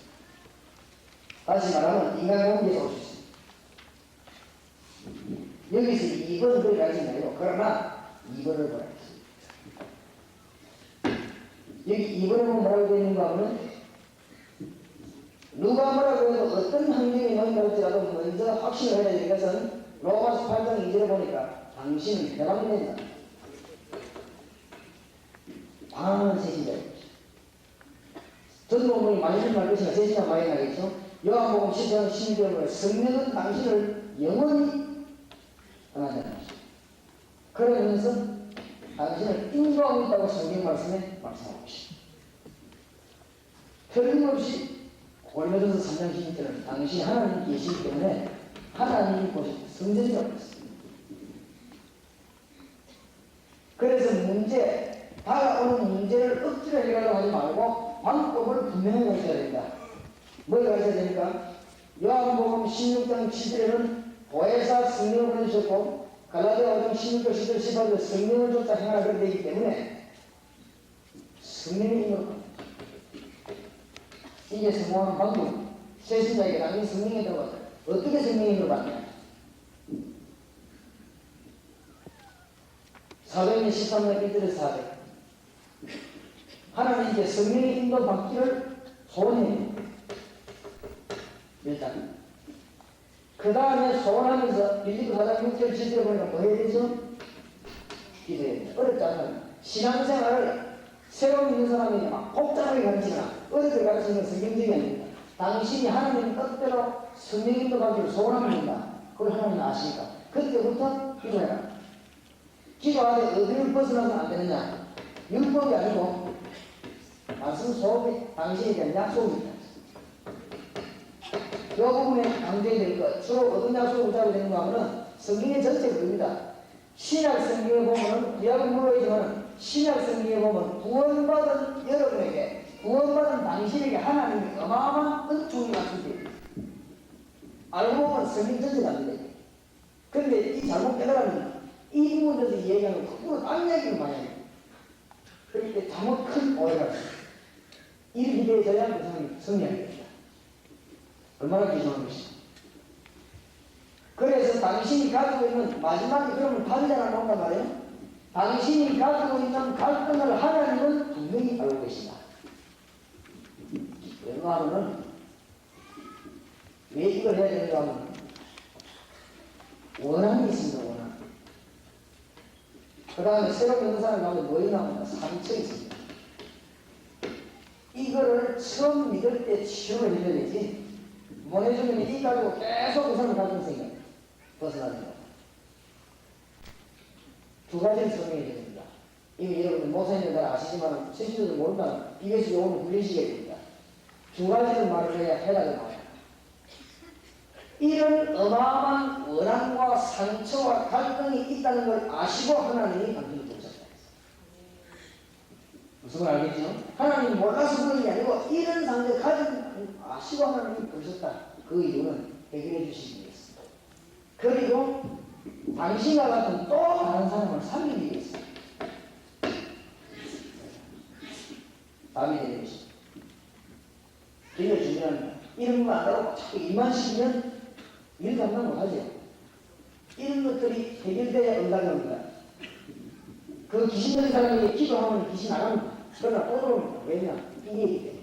다시 말하면 인간관계에서 올 수 있습니다. 여기서 2번을 가진 게 아니고 그러나 2번을 보라. 여기 2번에 보면 뭐라고 되어 있는가 하면 누가 뭐라고 해도 어떤 환경에 놓인다 할지라도 먼저 확신을 해야 되는 것은 로마서 8장 2절에 보니까 당신은 해방된다. 방황한 새신자입니다. 전도문이 많이 말 것이나 새신자 많이 나겠죠. 요한복음 10장 12절에 성령은 당신을 영원히 떠나지 않으십니다. 그러면서 당신을 인도하고 있다고 성경 말씀에 말씀하고 있습니다. 틀림없이 고린도전서 3장 12절은 당신이 하나님이 계시기 때문에 하나님이 보실 성전이라고 했습니다. 그래서 다가오는 문제를 억지로 해결하려고 하지 말고 방법을 분명히 가르쳐야 됩니다. 뭘 가르쳐야 됩니까? 요한복음 16장 7절에는 보혜사 성령을 보내주셨고 갈라디아 5장 16절 10절 18절 성령을 쫓아 행하라 되기 때문에 성령의 힘으로 이게 성공하는 방법. 새신자에게 당연히 성령이 들어갔다. 어떻게 성령이 들어갔냐? 사도행전 13장 1절에서 4절 하나님께 성령의 인도 받기를 소원해요. 일단 그 다음에 소원하면서 빌립보 4장 6절 7절에 보니까 뭐 해야 되죠? 기도해야 돼요. 어렵지 않아요. 신앙생활을 새로 믿는 사람에게 막 복잡하게 가르치거나 어렵게 가르치는 건 성경적이 아닙니다. 당신이 하나님 뜻대로 성령 인도 받기를 소원하면 된다. 그걸 하나님 아시니까 그때부터 기도해라. 기도하되 어디를 벗어나면 안 되느냐? 율법이 아니고 말씀 속에 당신에 대한 약속입니다. 이 부분에 강조해야 될 것, 주로 어떤 약속을 붙잡아야 되는가 하면 성경의 전체가 그겁니다. 신약 성경에 보면 구약은 물어있지만 신약 성경에 보면 구원받은 여러분에게 구원받은 당신에게 하나님이 어마어마한 은총이 왔습니다. 알고 보면 성경 전체가 안 돼요. 그런데 이 잘못 깨달으면 이 부분에서 얘기하는 그거 딴 얘기를 많이 해요. 그렇게 잘못 큰 오해가 있어요. 이를 기대해서야 그 사람이 승리하게 됩니다. 얼마나 귀중한 것이죠. 그래서 당신이 가지고 있는 마지막에 그러면 반대가 나온단 말이에요. 당신이 가지고 있는 갈등을 하나님은 분명히 알고 계시다. 왜냐하면 왜 이걸 해야 되는가 하면 원한이 있습니다. 원한. 그 다음에 새로 믿는 사람 가운데 뭐이 나옵니다. 상처가 있습니다. 이거를 처음 믿을 때 치유를 해야 되지. 보내주면 이 가지고 계속 그 사람을 가지고 생겨 벗어나는 거. 두 가지를 설명해 드립니다. 이미 여러분들 모사님들 아시지만 실수도 모른다면 BBS 용어는 굴리시게 됩니다. 두 가지를 말을 해야 해답이 나와요. 이런 어마어마한 원한과 상처와 갈등이 있다는 걸 아시고 하나님이 만들어 주셨다. 무슨 말 알겠죠? 하나님이 몰라서 그런 게 아니고 이런 상태를 가진 아시고 하나님이 그러셨다. 그 이유는 해결해 주시기 위해서. 그리고 당신과 같은 또 다른 사람을 살리기 위해서. 답이 되는 것입니다. 굉장히 중요합니다. 이런 거 안 하고 자꾸 일만 시키면 일 감당 못하죠. 이런 것들이 해결돼야 응답이 옵니다. 그 귀신 들린 사람에게 기도하면 귀신 나갑니다. 그러나 또 들어옵니다. 왜냐? 이게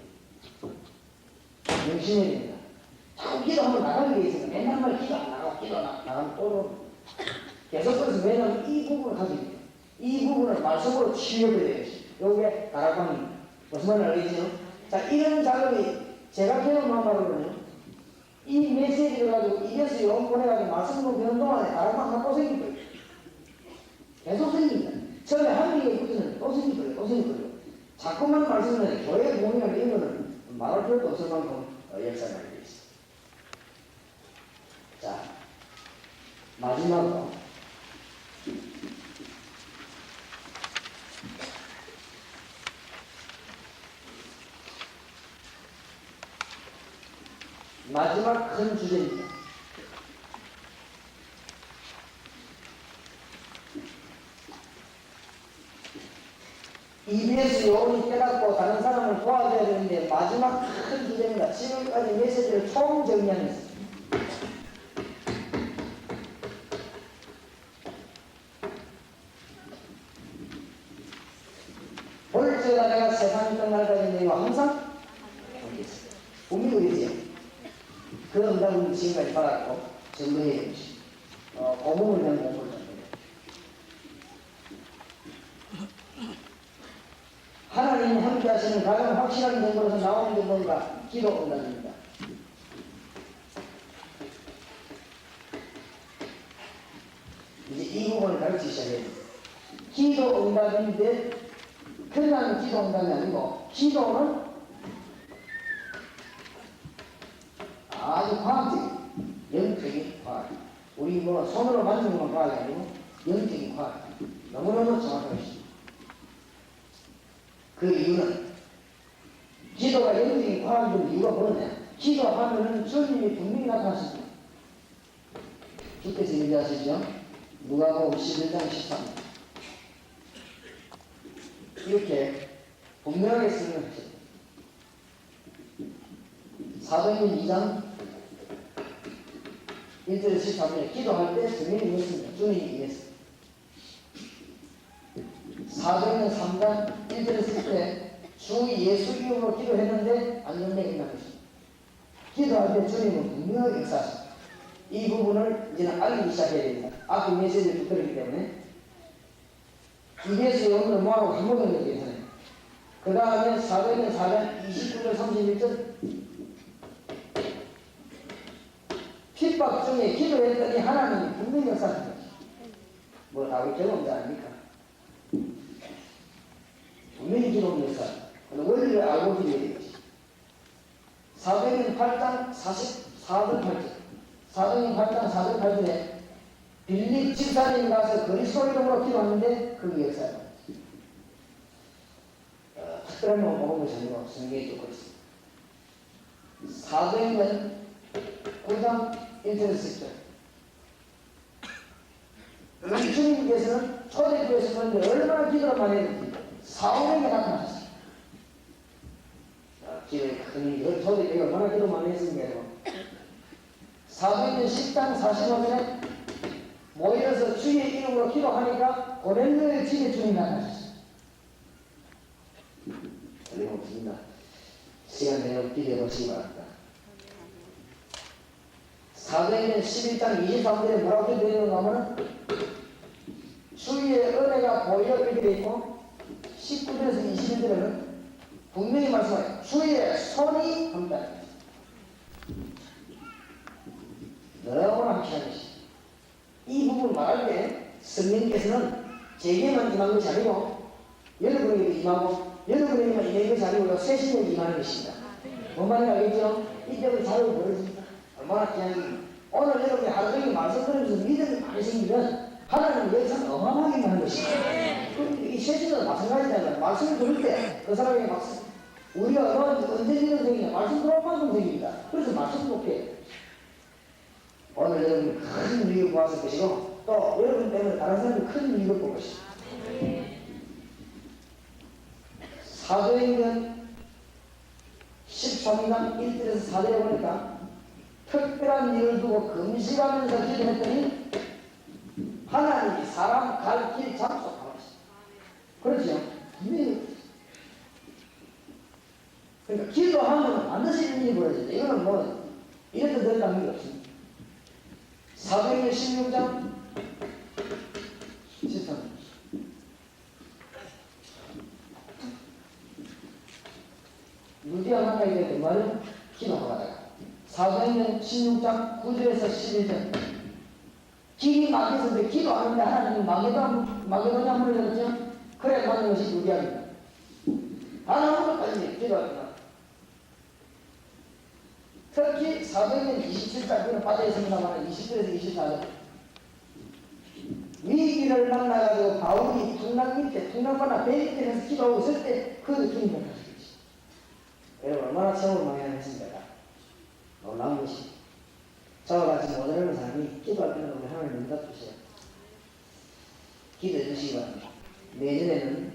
명심해야 됩니다. 자꾸 기도하면 나가는 게 있으니까 맨날 말 기도 안 나가고 기도 나가면 또 들어옵니다. 계속해서 왜냐하면 이 부분을 가지고 있어요. 이 부분을 말씀으로 치유해야 되죠. 요게 다락방입니다. 무슨 말인지 알겠죠? 자, 이런 작업이 제가 배운 말로는요. 이 메시지를 가지고 입에서 영 보내가지고 말씀으로 배운 동안에 다락방 하나 또 생길 거예요. 계속 생깁니다. 처음에 한 개가 붙으면 또 생길 거예요. 또 생길 거예요. 자꾸만 말씀을 교회 공연을 이런 거는 말할 필요도 없을 만큼 역사가 알고 있습니다. 자, 마지막으로 마지막 큰 주제입니다. EBS 요원이 깨닫고 다른 사람을 도와줘야 되는데 마지막 큰 주제입니다. 지금까지 메시지를 총정리하면서 볼지어다 내가 세상이 끝날까지 너희와 항상 함께했습니다. 분명히 그러지요. 그 응답을 지금까지 받았고 전부해야 됩니다. 고문을 위한 공부를 합니다. 하나님이 함께 하시는 가장 확실한 정보에서 나오는 게 뭔가? 기도 응답입니다. 이제 이 부분을 가르치기 시작해야 됩니다. 기도 응답인데 그냥 기도 응답이 아니고 기도는 아주 과학적인 영적인 과학. 우리 뭐 손으로 만지는 건 과학이 아니고 영적인 과학. 너무너무 정확하십니다. 그 이유는 기도가 영적인 과학인 이유가 뭐냐? 기도하면은 주님이 분명히 나타나십니다. 주께서 얘기하시죠? 누가복음 11장 13. 이렇게 분명하게 설명하십니다. 사도행전 2장 1절에서 13절에 기도할 때 주님이 임했습니다. 주님이 임했습니다. 사도행전 3장 1절에서 10절에 주 예수 이름으로 기도했는데 안전되게 나셨습니다. 기도할 때 주님은 분명하게 역사하십니다. 이 부분을 이제는 알리기 시작해야 됩니다. 앞에 메시지를 붙들었기 때문에 EBS 영혼을 모아놓고 한번 해도 괜찮아요. 그 다음에 사도행전 4장 29절 31절 핍박 중에 기도했더니 하나님이 분명히 역사하십니다. 뭐 다윗 경험자 아닙니까? 분명히 기도는 역사합니다. 원리를 알고 기도해야 되겠지. 사도행전 8장 44절 8절 사도행전 8장 4절 8절에 빌립 집사님이 가서 그리스도 이름으로 기도하는데 그게 역사입니다. 특별한 건 먹은 것이 아니고 성경에 또 그렇습니다. 사도행전 9장 1절에서 10절 우리 주님께서는 초대교회에서 그런데 얼마나 기도를 많이 했는지 사울에게 나타나셨습니다. 기도에 큰 초대교회가 얼마나 기도 많이 했습니까? 사도행전 10장 45절에 모여서 주의 이름으로 기도하니까 고넬료의 집에 주님이 나타나셨습니다. 틀림없습니다. 시간 되면 기도해 보시기 바랍니다. 사도행전 11장 23절에 뭐라고 되어 하면 주의 은혜가 보여 이렇게 되어 있고 19절에서 21절에는 분명히 말씀하여 주의 손이 함께 너무나 함께하는 것이 이 부분 말할 때 성령께서는 제게만 임한 것이 아니고 여러분에게도 임하고 여러분에게만 임하는 것이 아니고 세신에게 임하는 것입니다. 뭔 말인지 알겠죠? 이때부터 자유가 벌어집니다. 얼마나 귀한 오늘 여러분이 하루 종일 말씀 들으면서 믿음이 많이 생기면 하나님의 역사는 어마어마하게 하는 것입니다. 이 세신도 마찬가지잖아요. 말씀을 들을 때 그 사람에게 막 우리가 언제 믿음 생기냐? 말씀 들을 만큼 생깁니다. 그래서 말씀 못해요. 오늘 여러분이 큰 이익을 보았을 것이고 또 여러분 때문에 다른 사람이 큰 이익을 볼 것입니다. 사도행전 13장 1절에서 4절에 보니까 특별한 일을 두고 금식하면서 기도했더니 하나님이 사람 갈 길 장소하셨습니다. 그렇죠? 그러니까 기도하면 반드시 일이 벌어지죠. 이거는 뭐 이래도 된다는 게 없습니다. 사도행전 16장 13절 루디아 만나게 되는 말은 기도하고 가다가 사도행전 16장 9절에서 11절 길이 막혀서인데 기도하는데 하나님이 마게도냐 문을 열었죠. 그래 만난 것이 루디아입니다. 단 한 번까지 기도합니다. 특히 사도행전 27장에는 빠져있습니다만 20절에서 24절 위기를 만나가지고 바울이 풍랑바나 배 밑에서 기도하고 있을 때 그 느낌이 나는 것이죠. 여러분 얼마나 체험을 많이 하셨습니까? 놀라운 것이 저와 같이 모자라는 사람이 기도할 때는 우리 하나님 응답 주세요. 기도해 주시기 바랍니다. 내년에는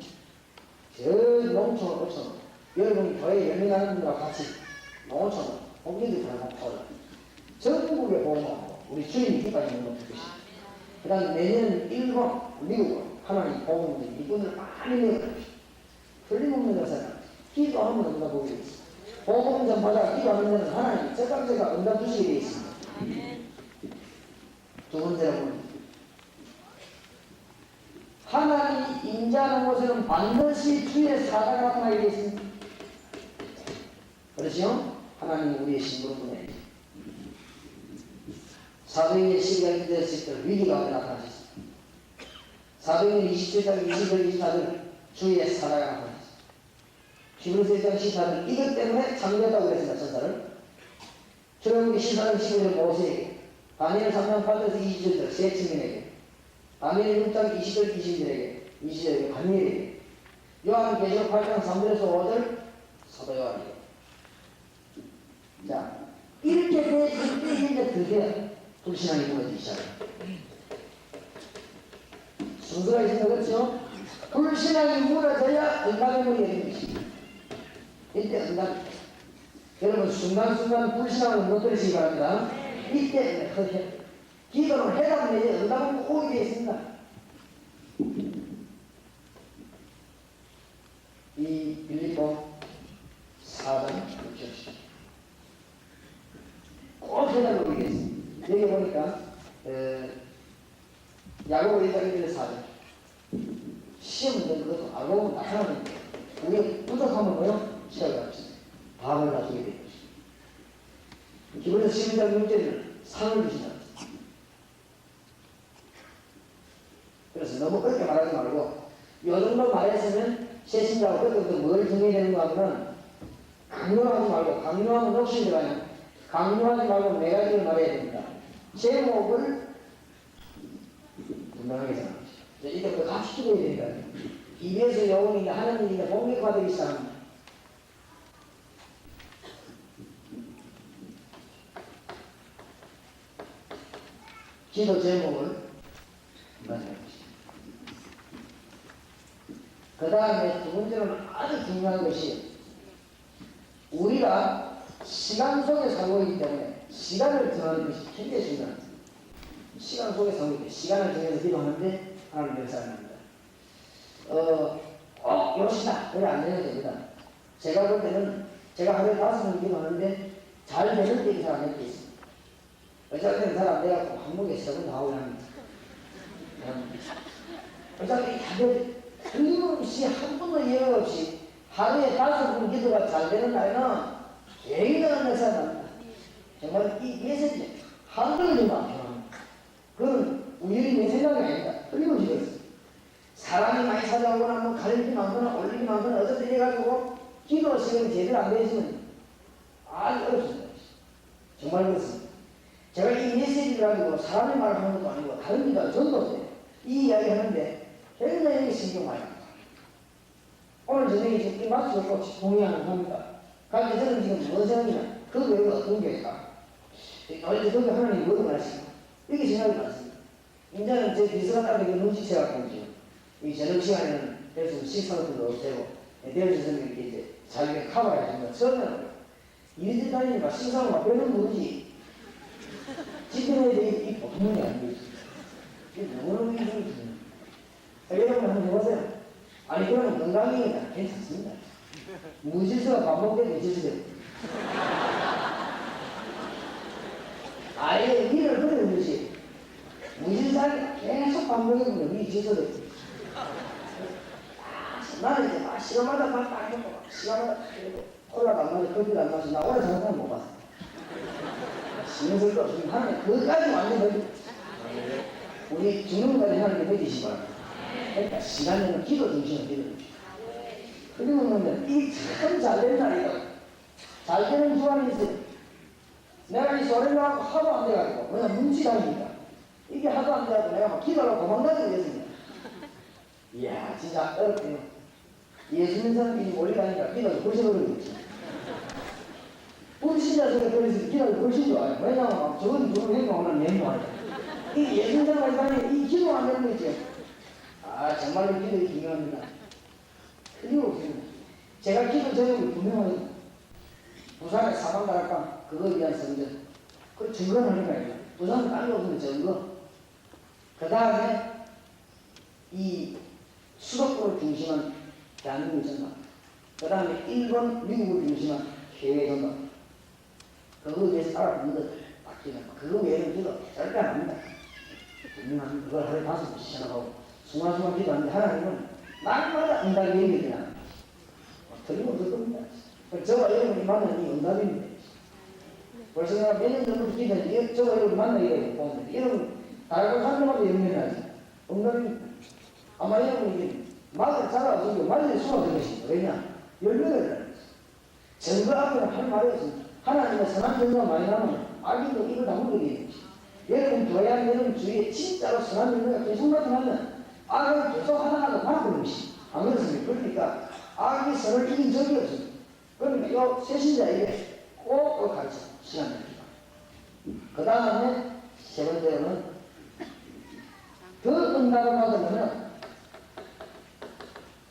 저 농촌 여러분 교회 연맹하는 분들과 같이 농촌 공기도 잘 먹고 전국에 보험하고 우리 주님 이기까지 먹는 것입니다. 그 다음에 내년 일본 미국 하나님 보험들 이분들 많이 내어줍니다. 틀림없는 것은 기도하면 응답 보게 되어 있습니다. 보험 전파자가 기도하는 데는 하나님 제각제각 응답 주시게 되어 있습니다. 두 번째로는 하나님이 임재하는 곳에는 반드시 주의 사랑이 나타나게 되어 있습니다. 그렇죠? 하나님이 우리의 신부를 보내야죠. 사도행전 12장 1절에서 10절 위기가 가운데 나타나셨습니다. 사도행전 27장 20절 24절 주의 사랑이 나타나셨습니다. 히브리서 1장 14절 이것 때문에 창조했다고 그랬습니다. 천사를 출애굽기 14장 15절 모세에게 다니엘 3장 8절에서 20절 세 증인에게 다니엘 6장 20절 20절에게 다니엘에게 요한 계시록 8장 3절에서 5절 사도 요한에게 자 이렇게 되어있을 때 이제 드디어 불신앙이 무너지기 시작해요. 순서가 있습니다. 그렇죠? 불신앙이 무너져야 응답의 문이 열리는 것입니다. 이때 응답 여러분 순간순간 불신앙을 무너뜨리시기 바랍니다. 이때 기도는 해답 내지 응답은 꼭 되어 있습니다. 이 빌립보 4장 6절 꼭 해답을 보이겠습니다. 여기 보니까 야고보 1장 1절 4절 시험 문제는 그것도 알고 보면 나타나는데 우리가 부족하면 뭐요? 시험을 합시다. 답을 놔두게 되는 것입니다. 기본에서 11장 6절을 상을 주신다. 그래서 너무 그렇게 말하지 말고 이 정도 말했으면 세신자가 그때부터 뭘 정해야 되는가 하면 강요하지 말고 강요하면 욕심이 들어가요. 강요하지 말고 네 가지를 말해야 됩니다. 제목을 분명하게 생각합니다. 이때부터 같이 죽어야 된다. 입에서 영혼이냐 하나님이냐 공격화되기 시작합니다. 기도 제목을 말씀합니다. 그 다음에 두 번째로는 아주 중요한 것이 우리가 시간 속에 살고 있기 때문에 시간을 정하는 것이 굉장히 중요합니다. 시간 속에 살고 있기 때문에 시간을 정해서 기도하는데 하나님 역사합니다. 꼭 요시다 그래 안 되는 됩니다. 제가 볼 때는 제가 하루에 5번 기도하는데 잘 되는 때이 잘 안 되는 때 있습니다. 어쩔 때는 잘 안 돼갖고 한목에 3번 다 하고 합니다. 어쩔 때 다들 틀림없이 한 번도 예외 없이 하루에 5번 기도가 잘 되는 날에는 굉장한 역사가 납니다. 정말 이 메시지 한 번도 안 필요합니다. 그건 우연히 내 생각이 아닙니다. 틀림없이 그렇습니다. 사람이 많이 찾아오거나 뭐 가리기 많거나 올리기 많거나 어쨌든 이래가지고 기도 시간이 제대로 안 되시면 아주 어렵습니다. 정말 그렇습니다. 제가 이 메시지를 가지고 사람의 말을 하는 것도 아니고 다릅니다. 전도 이 이야기 하는데 굉장히 신경 많이 납니다. 오늘 저녁에 지금 이 마스크를 꼭 동의하는 겁니다. 그런데 저는 지금 무슨 생각이냐? 그 외에 어떤 게 있다. 어제 거기 하나님 뭐를 말하시고 이게 생각이 많습니다. 이제는 제 비서가 따로 눈치채갖고 이 저녁 시간에는 그래서 식사 같은 거 없애고 내일 선생님이 이렇게 이제 자기가 커버해 줍니다. 처음에는 이리들 다니니까 식사를 막 빼는 모르지. 집에는 이 보통 문이 아니지. 이게 너무너무 힘들어요. 여러분 한번 해보세요. 아니 그러면 건강이니까 괜찮습니다. 무질서가 밥 먹게 무질서요. 아예 일을 그리는 것이 무질서하게 계속 밥 먹으면 이 질서도 나는 이제 시간마다 밥 딱 먹고 시간마다 콜라도 안 마시고 커피도 안 마시고 나 오래 사는 사람 못 봤어. 신경 쓸 거 없으면 하나님 그것까지 완전 해주 우리 죽는 것까지 하나님 해주시 바랍니다. 그러니까 시간에는 기도 중심으로 기도 그리고는 이 참 잘된 날이다. 잘 되는 주안이 있어요. 내가 이 소리를 하고 하도 안 돼가지고 그냥 뭉치다니까 이게 하도 안 돼가지고 내가 막 기도하러 도망다니게 됐습니다. 이야 진짜 어렵네요. 예수 믿는 사람들이 몰려다니까 기도를 부셔버리겠지. 불신자 속에 들어있을 때 기도를 훨씬 좋아요. 왜냐하면 막 저건 누구 행동하면 내모하죠. 이 예수 믿는 사람이 이 기도 안 되는 거죠. 아 정말로 기도가 중요합니다. 그리고 제가 기도 제목이 분명합니다. 부산의 사방다락방 그거에 대한 성전 그 증거를 하는 거예요. 부산은 땅이 없는 증거. 그 다음에 이 수도권을 중심한 대한민국 전망. 그 다음에 일본, 미국을 중심한 해외 전망. 그거에 대해서 알아보는 것들 바뀌는 거. 그거 외에는 기도 절대 안 합니다. 분명한 그걸 하루에 5번씩 생각하고 순간순간 기도하는데 하나님은 날마다 응답이 얘기되나 틀림없을 겁니다. 저와 여러분이 만나는 이 응답입니다. 벌써 내가 몇 년 전부터 기도했는데 저와 여러분 만나게 보는데 여러분 다른 사람들마다 연결하지 응답입니다. 아마 여러분이 말을 잘하고 말을 수가 될 것입니다. 왜냐? 열매를 달는 증거 앞에는 할 말이 없습니다. 하나님의 선한 증거가 많이 나면 악인도 이걸 다 물게 되는 것입니다. 여러분 교회한 여러분 주위에 진짜로 선한 증거가 계속 나타나면 악을 계속 하나하나 바라보는 것입니다. 안 그렇습니까? 그러니까 악이 선을 이긴 적이 없습니다. 그러니까 이 새신자에게 꼭 가르쳐 시간 됩니다. 그 다음에 세 번째로는 그 응답을 받으면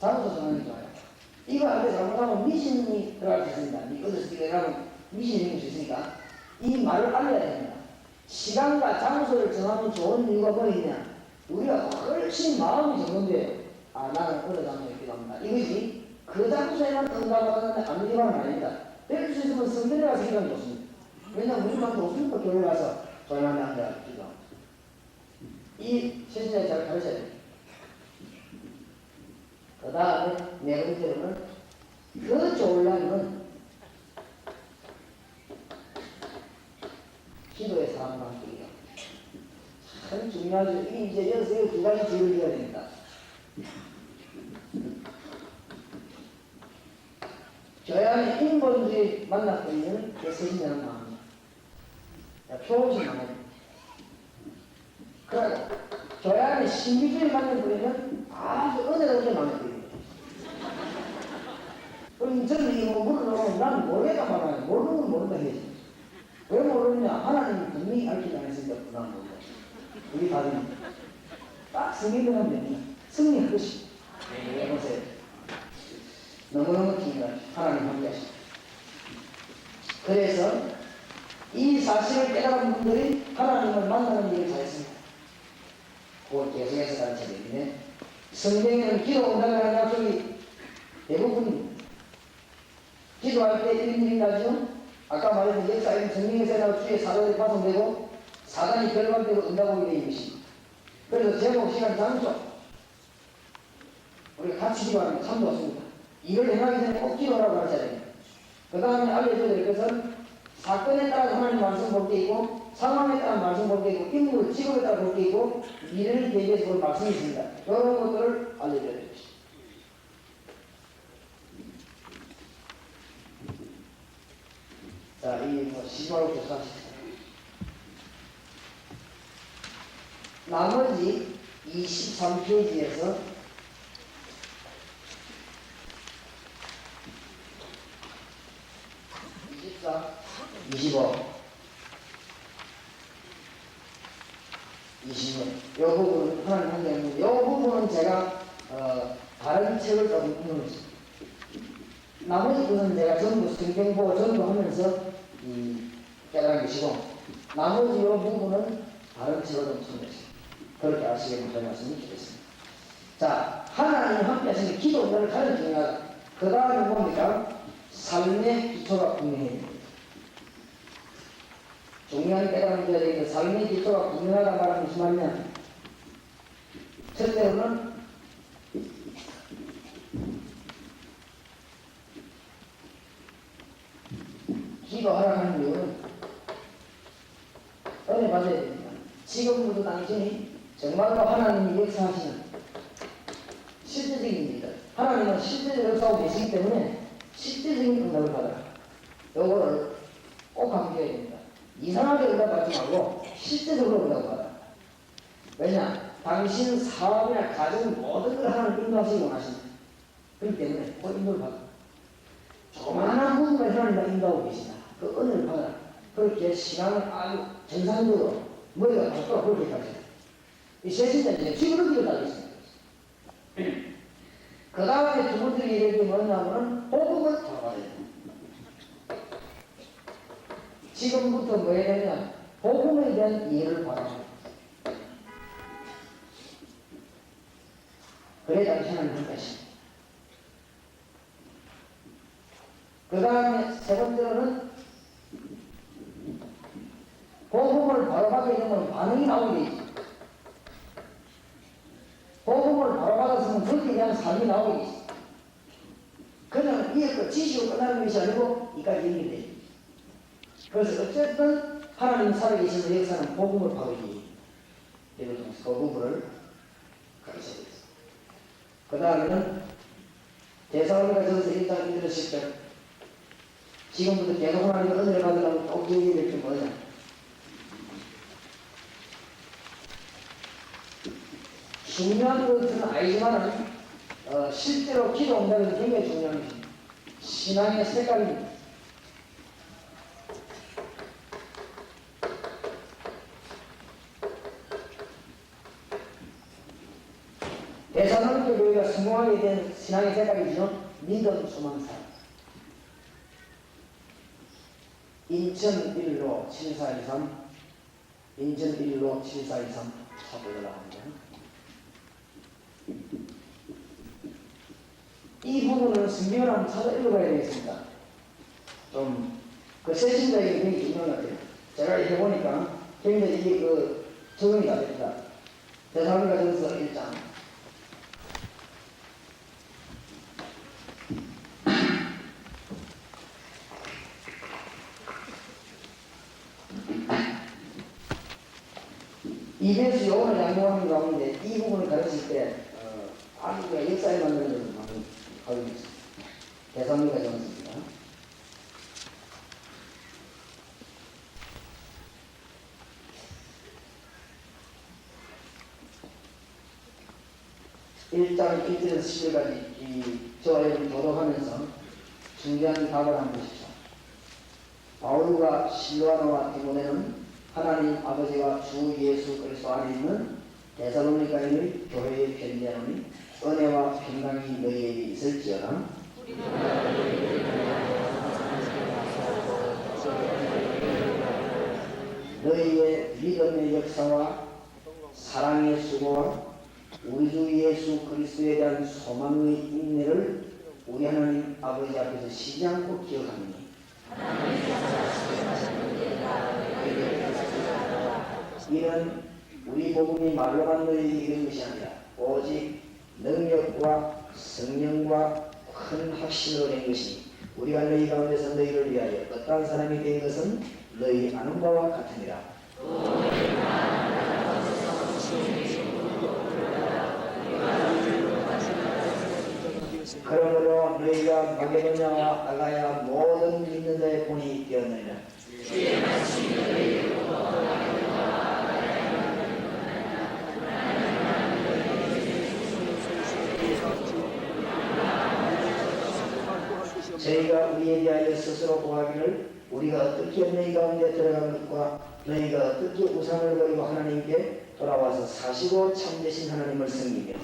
장소 정하는 게 좋아요. 이거 할 때 잘못하면 미신이 들어갈 수 있습니다. 어디서 들어가면 미신이 생길 수 있으니까 이 말을 알려야 됩니다. 시간과 장소를 정하면 좋은 이유가 뭐있냐? 우리가 훨씬 마음이 정돈돼요. 아 나는 어느 장소에 기도합니다. 이것이 그 장소에만 응답받았는데 안 기도하는 건 아닙니다. 될 수 있으면 성전에 가서 기도하면 좋습니다. 왜냐하면 우리만도 없으니까 교회 가서 조용하게 앉아 기도합니다. 이 세신자에 잘 가르쳐야 됩니다. 그 다음에 네 번째로는 그 좋으려면 기도의 사람과 함께해요. 참 중요하죠. 이게 이제 여기서 두 가지 지을 해야 됩니다. 교회 안에 인본주의 만났고 있는 그 세신자는 마음입니다. 표현이 많아요. 그리고 교회 안에 신비주의 만나버리면 아주 은혜롭게 만나버립니다. 그럼 저는 이거 물어보면 나는 모르겠다 말아요. 모르는 건 모른다 해야지. 왜 모르느냐? 하나님이 분명히 알기 안 했으니까 나는 모르겠다. 우리 다릅니다. 딱 승리하면 됩니다. 승리할 것이. 네, 보세요. 너무너무 중요하죠. 하나님 함께 하시고. 그래서 이 사실을 깨달은 분들이 하나님을 만나는 일을 잘했습니다. 그걸 계속해서 가르쳐야 되는데 성경에는 기도 응답이라는 약속이 대부분입니다. 기도할 때 1인 1나죠. 아까 말했던 역사에는 성경에서 주의 사도에 파송되고 사단이 결박되고 응답하게 되는 것입니다. 그래서 제목, 시간, 장소 우리가 같이 기도하는 게 참 좋습니다. 이걸 행하기 전에 꼭 기도하라고 가르쳐야 됩니다. 그 다음에 알려줘야 될 것은 사건에 따라 하나님 말씀 볼 게 있고 상황에 따라 말씀 볼 게 있고 인물, 직업에 따라 볼 게 있고 미래를 대비해서 볼 말씀이 있습니다. 이런 것들을 알려줘야 됩니다. 자, 이뭐 시주하고 계속하시죠. 나머지 23페이지에서 24, 25, 26. 이 부분은 하나님 한 개인데, 이 부분은 제가 다른 책을 조금 읽어놓습니다. 나머지 것은 제가 전부 성경 보고 전부 하면서 깨달은 것이고, 나머지 이 부분은 다른 책을 좀 찾았습니다. 그렇게 아시겠는 그 말씀을 드리겠습니다. 자, 하나님 함께 하시는 기도 은혜를 가장 중요하다. 그 다음에 뭡니까? 삶의 기초가 분명해야 됩니다. 중요한 깨달음을 줘야 되는데, 삶의 기초가 분명하다 말하면 무슨 말이냐? 첫째로는 기도하라고 하는 이유는 은혜 받아야 됩니다. 지금부터 당신이 정말로 하나님이 역사하시는 실제적인 일이다. 하나님은 실제적으로 역사하고 계시기 때문에 실제적인 응답을 받아라. 요거를 꼭 강조해야 됩니다. 이상하게 응답받지 말고 실제적으로 응답받아라. 왜냐? 당신 사업이나 가정 모든 걸 하나님 인도하시기 원하십니다. 그렇기 때문에 그 인도를 받아. 조그마한 부분을 하나님과 인도하고 계시다. 그 은혜를 받아라. 그렇게 신앙을 아주 정상적으로 머리가 닿도록 그렇게 가르쳐요. 이 세신자는 지금으로 기도하고 있습니다. 그 다음에 두 번째 얘기가 뭐냐면은 복음을 받아야 돼요. 지금부터 뭐 해야 되냐? 복음에 대한 이해를 받아야 돼요. 그래 당신은 한 것입니다. 그 다음에 세 번째로는 복음을 바로 받게 되면 반응이 나오게 되죠. 복음을 바로 받았으면 그렇게 대한 삶이 나오게 되죠. 그냥 이게 지식으로 끝나는 것이 아니고 이까지 연결돼요. 그래서 어쨌든 하나님 살아계시는 역사는 복음을 받기 예를 들어서 그 부분을 가르쳐야 됩니다. 그 다음에는 데살로니가전서 1장 1절 10절 지금부터 계속 하나님의 은혜를 받으려면 꼭 얘기해야 될 게 뭐냐? 중요한 것은 아니지만 실제로 기도 응답은 굉장히 중요한 것입니다. 신앙의 색깔입니다. 데살로니가 교회가 성공하게 된 신앙의 색깔이죠. 믿음, 소망, 사랑. 인천 1로 7423 인천 1로 7423 찾아달라고 합니다. 이 부분은 성경을 한번 찾아 읽어봐야 되겠습니다. 좀 그 세신자에게 굉장히 중요한 것 같아요. 제가 해보니까 굉장히 이게 적응이 다 됩니다. 데살로니가전서 1장 2배수 요원을 양보하는 가운데 이 부분을 가르칠 때 아주 역사에 맞는 것을 많이 가르치고 있습니다. 데살로니가전서입니다. (1장 1절에서 10절까지) 저와 여러분이 도독하면서 중요한 답을 한번 보십시오. 바울과 실로아나와 디모데는 하나님 아버지와 주 예수 그리스도 안에 있는 데살로니가인의 교회에 편지하노니 은혜와 평강이 너희에게 있을지어다. 너희의 믿음의 역사와 사랑의 수고와 우리 주 예수 그리스도에 대한 소망의 인내를 우리 하나님 아버지 앞에서 쉬지 않고 기억하니 이는 우리 복음이 말로만 너희에게 이른 것이 아니라 오직 능력과 성령과 큰 확신으로 된 것이니 우리가 너희 가운데서 너희를 위하여 어떠한 사람이 된 것은 너희 아는 바와 같으니라. 그러므로 너희가 마게도냐와 아가야 모든 믿는 믿는 자의 본이 되었느니라. 저희가 우리에 대하여 스스로 고하기를 우리가 어떻게 너희 가운데 들어간 것과 너희가 어떻게 우상을 버리고 하나님께 돌아와서 사시고 참되신 하나님을 섬기며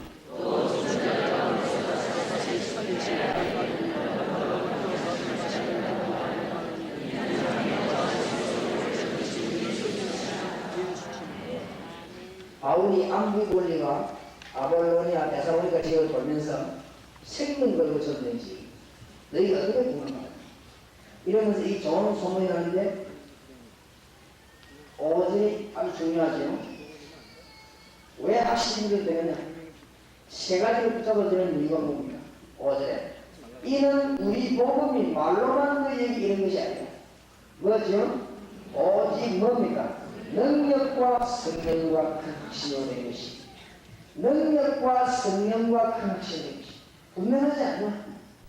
바울이 암비 권리가 아볼로니아 데살로니가 지역을 돌면서 생명 걸고 전쟁지 너희가 어떻게 보는가 이러면서 이 좋은 소문이 나는데 오직 아주 중요하죠. 왜 학식인들 되느냐? 세 가지를 붙잡아주는 이유가 뭡니까? 5절에 이는 우리 복음이 말로만 너희에게 이런 것이 아니라 뭐죠? 오직 뭡니까? 능력과 성령과 큰 확신으로 된 것이 능력과 성령과 큰 확신으로 된 것이 분명하지 않냐?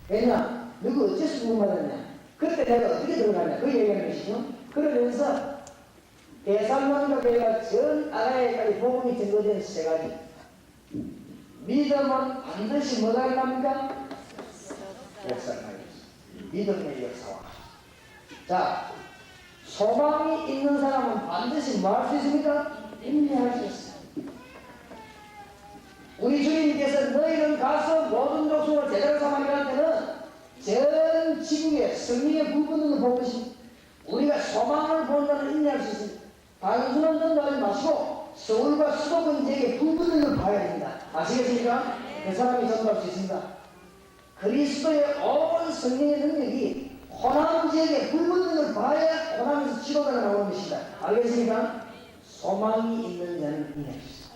왜냐? 누구 어째서 구원받았냐? 그때 내가 어떻게 들어가냐? 그 얘기하는 것이죠. 그러면서 데살로니가 교회가 전 아라에까지 복음이 증거된 세 가지 믿음은 반드시 뭐가 일어납니까? 역사가 일어납니다. 믿음의 역사와 자 소망이 있는 사람은 반드시 뭐 할 수 있습니까? 인내할 수 있어요. 우리 주님께서 너희는 가서 모든 족속을 제자로 삼으리라 할 때는 전 지구에 성령의 불붙는 걸 보듯이 우리가 소망을 본다는 인내할 수 있습니다. 단순한 전도하지 마시고 서울과 수도권 지역에 불붙는 걸 봐야 됩니다. 아시겠습니까? 그 사람이 전도할 수 있습니다. 그리스도의 온 성령의 능력이 호남 지역에 불붙는 걸 봐야 호남에서 지도자가 나오는 것입니다. 알겠습니까? 소망이 있는 자는 인내할 수 있습니다.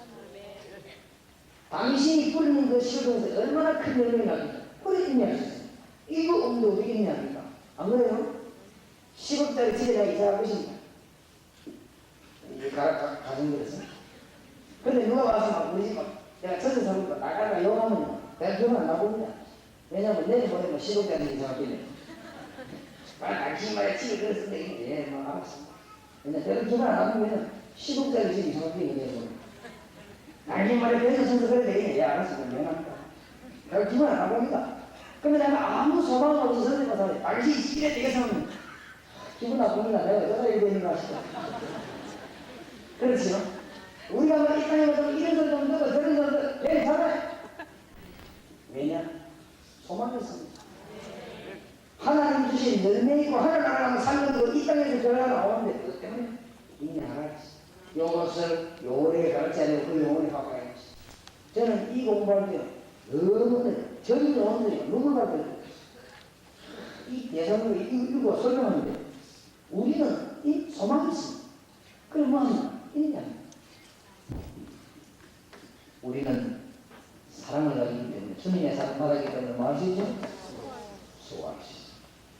당신이 뿌리는 그 시도에서 얼마나 큰 열매가 납니까? 그래 인내할 수 있습니다. 이거 없는데 어떻게 인내합니까? 안 그래요? 10억짜리 집에다가 이사할 것입니다. 이게 가정들에서. 근데 누가 와서 막 우리 집 막 내가 전세 사니까 나가라 욕하면 내가 기분 안 나봅니다. 왜냐면 내일 모레 10억짜리 이사할 때문에. 당신 말에 집에 그랬는데 예, 막 알았어. 근데 내가 기분 안 나쁘면 10억짜리 집 이사할 때문에 당신 말에 대해서 전세 그래 되겠네. 예, 알았어. 그럼 미안합니다. 내가 기분 안 나봅니다. 근데 내가 아무 소망 없이 선생님과 살아요. 당신이 집에 되겠으면 기분 나쁩니다. 내가 어쩌다 이렇게 되는가 싶어. 그렇죠? 우리가 뭐 이 땅에 와서 이런 소리 좀 듣고 저런 소리 듣고 괜찮아요. 왜냐? 소망이 있습니다. 하나님 주신 열매 있고 하늘 나라가 살면서 이 땅에서 전화가 나오는데 그것 때문에 인내하라지. 이것을 요원에게 가르쳐야 되고 그 요원에 바꿔야지. 저는 이 공부할 때 너무 저희 요원들이 눈물 받아요. 이 예상으로 이거 설명하는데 우리는 이 소망이 있습니다. 그럼 뭐 하냐? 인내합니다. 우리는 사랑을 가지기 때문에 주님의 사랑 받았기 때문에 뭐 할 수 있죠? 수고할 수 있어요.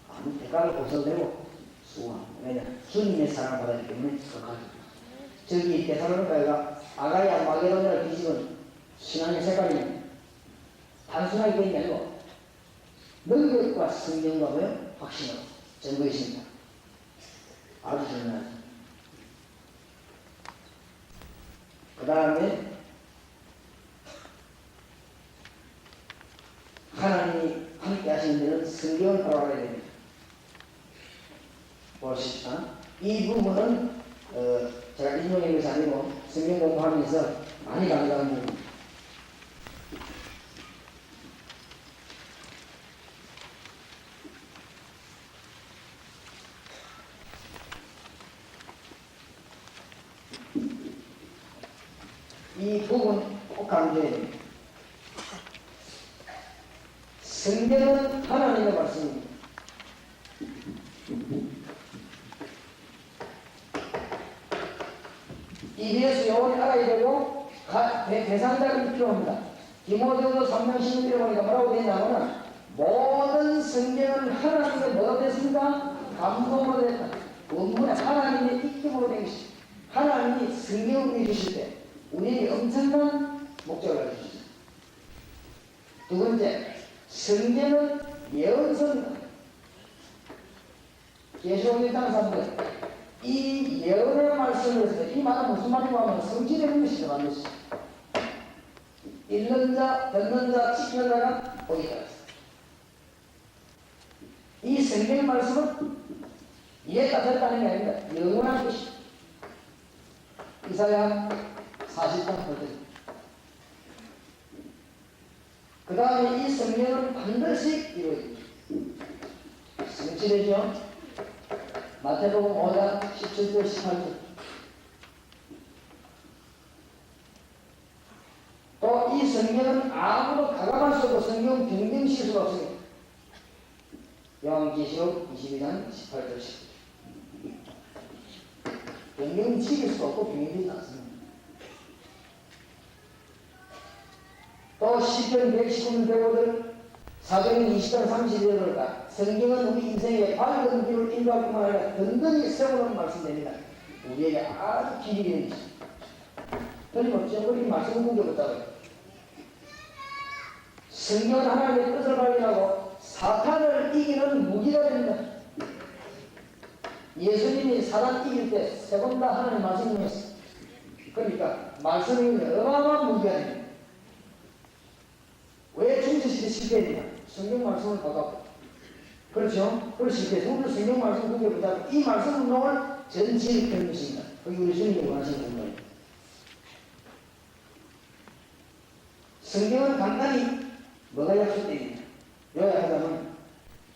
아무 대가를 고쳐내고 수고합니다. 왜냐? 주님의 사랑을 받았기 때문에 그렇게 저기 데살로니가가 아가야 마게도냐를 뒤집은 신앙의 색깔이 단순하게 그런 게 아니고 능력과 성령과 뭐요? 확신으로 증거했습니다. 아주 중요하죠. 그 다음에 하나님이 함께 하시는 데는 성경을 따라가야 됩니다. 보십시오. 이 부분은 제가 인용한 것이 아니고 성경 공부하면서 많이 강조한 부분입니다. 이 부분 꼭 강조해야 됩니다. 성경은 하나님의 말씀입니다. EBS 요원이 알아야 되고 대상자가 필요합니다. 디모데후서 3장 16절에 보니까 뭐라고 되냐면은 모든 성경은 하나님의 뭐가 됐습니까? 감동으로 됐다. 원문에 하나님의 입김으로 된 것이 하나님이 성경을 주실 때 우리에게 엄청난 목적을 가르쳐주십니다. 두 번째, 성경은 예언서입니다. 계시록 일단 사람들 이 예언의 말씀을 해서 이 말은 무슨 말이고 하면 성질의 의미시죠. 반드시 읽는 자, 듣는 자, 지키는 자가 복이 되었어. 이 성경의 말씀은 이해가 됐다는 게 아닙니다. 영원한 것이 이사야 40장 8절. 그 다음에 이 성경은 반드시 이루어집니다. 성취되죠? 마태복음 5장 17절 18절. 또 이 성경은 아무도 가감할 수 없고 성경 변경시킬 수가 없습니다. 요한계시록 22장 18절 19절. 변경 지킬 수가 없고 변경되지 않습니다. 또 시편 119편 105절 사도행 20장 32절과 성경은 우리 인생의 밝은 길을 인도할 뿐만 아니라 든든히 세우는 말씀됩니다. 우리에게 아주 길이 되는 것입니다. 틀림없죠? 우리 말씀을 공격했다고요. 성경은 하나님의 뜻을 발견하고 사탄을 이기는 무기가 됩니다. 예수님이 사단 이길 때 세 번 다 하나님 말씀을 했어요. 그러니까 말씀이 어마어마한 무기가 됩니다. 왜 중세시대 실패했냐? 성경 말씀을 바꿨고. 그렇죠? 그걸 실패해서 오늘 성경 말씀 공격보다 이 말씀 운동을 전시했던 것입니다. 그게 우리 주님이 원하시는 운동입니다. 성경은 간단히 뭐가 약속되느냐? 요약하자면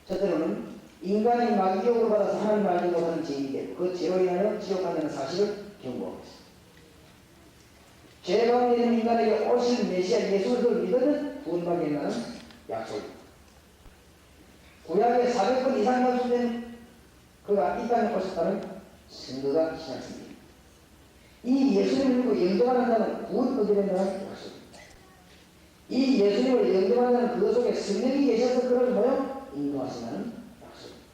첫째로는 인간이 마귀욕을 받아서 하나님을 알지 못하는 죄인이 되고 그 죄로 인하여 지옥 간다는 사실을 경고하고 있습니다. 죄 가운데 있는 인간에게 오실 메시아 예수를 믿으면 구원받게 된다는 약속입니다. 구약에 400번 이상 약속된 그가 이 땅에 오셨다는 증거가 신약성입니다. 이 예수님을 믿고 영접하는 자는 구원 얻게 된다는 약속입니다. 이 예수님을 영접하는 자는 그 속에 성령이 계셔서 그를 모여 인도하신다는 약속입니다.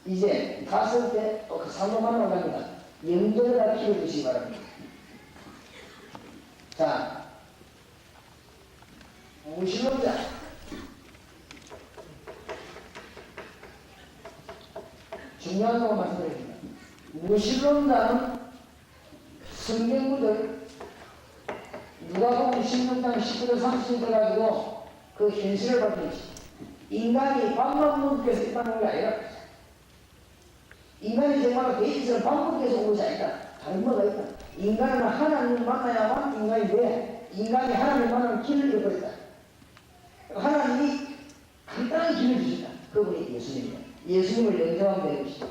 이제 갔을 때 또 그 사도 만나러 갑니다. 영접을 다 키워주시기 바랍니다. 자, 무신론자. 중요한 거 말씀드립니다. 무신론자는 성경구절 누가복음 16장 19절 30절 가지고 그 현실을 밝히지. 인간이 밥만 먹기 위해서 있다는 게 아니라 인간이 정말 개인처럼 밥 먹기 위해서 온 것이 아니다. 다른 뭐가 있다. 인간은 하나님을 만나야만 인간이 돼. 인간이 하나님을 만나는 길을 잃어버렸다. 하나님이 간단한 길을 주신다. 그분이 예수님이다. 예수님을 영접하면 되는 것이다.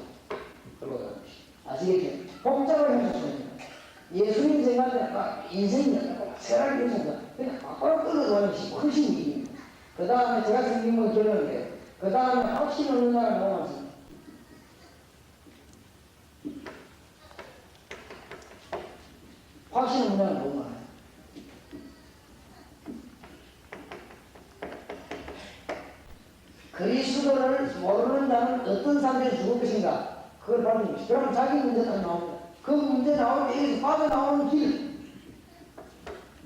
그러고 가는 것이다. 아시겠죠? 복잡을 해서 주십니다. 예수님 생각하면 막 인생이 막 세상이 되셔서 그냥 막바로 끌어가는 것이 크신 일입니다. 그 다음에 제가 생긴 건 결론이에요. 그 다음에 확신 없는 나라 나오면서 확신 없는 나라 너무 많아요. 그리스도를 모르는 자는 어떤 사람들이 죽을 것인가? 그걸 받는 것이. 그럼 자기 문제가 나옵니다. 그 문제 나올 때 여기서 빠져나오는 길.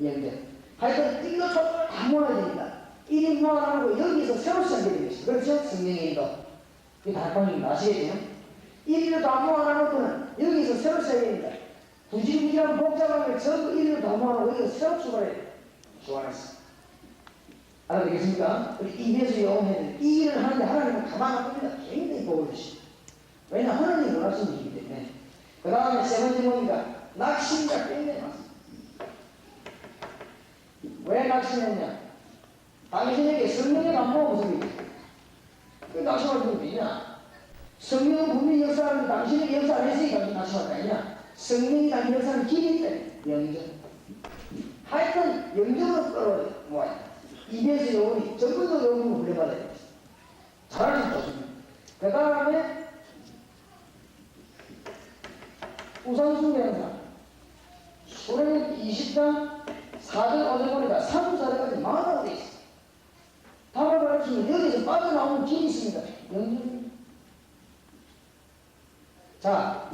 예컨대 하여튼 이거 정말 다 모아야 됩니다. 1인 모아라고 여기서 새로 시작해야 되는 것이. 그렇죠? 성령의 인도. 이게 달방입니다. 아시겠죠? 1인을 다 모아라는 것은 여기서 새로 시작해야 됩니다. 부지런한 복잡하게 전부 1인을 다 모아라고 여기서 새로 출발해야 돼요. 좋아했어. 알아되겠습니까? 우리 입에서 영해야 돼. 이 일을 하는데 하나님은 가만 안 둡니다. 굉장히 복을 주십니다. 왜냐하면 하나님이 원하시는 일이기 때문에. 그 다음에 세 번째 뭡니까? 낙심과 굉장히 많습니다. 왜 낙심했냐? 당신에게 성령의 반복은 무슨 일이냐? 그 낙심할 수 있냐? 성령은 분명히 역사하는데 당신에게 역사 안 했으니까 낙심할 거 아니냐? 성령이 당신 역사하는 길이 있대. 영접. 하여튼 영접으로 끌어모아야 입에서 영혼이 전부 다 영혼으로 불려받아야 됩니다. 잘할 수 없습니다. 그 다음에 우상숭배하는 사람. 수레 20장 4절 5절 보니까 3, 4절까지 망하다고 되어 있습니다. 답을 가르치면 여기서 빠져나오는 길이 있습니다. 영접입니다. 자,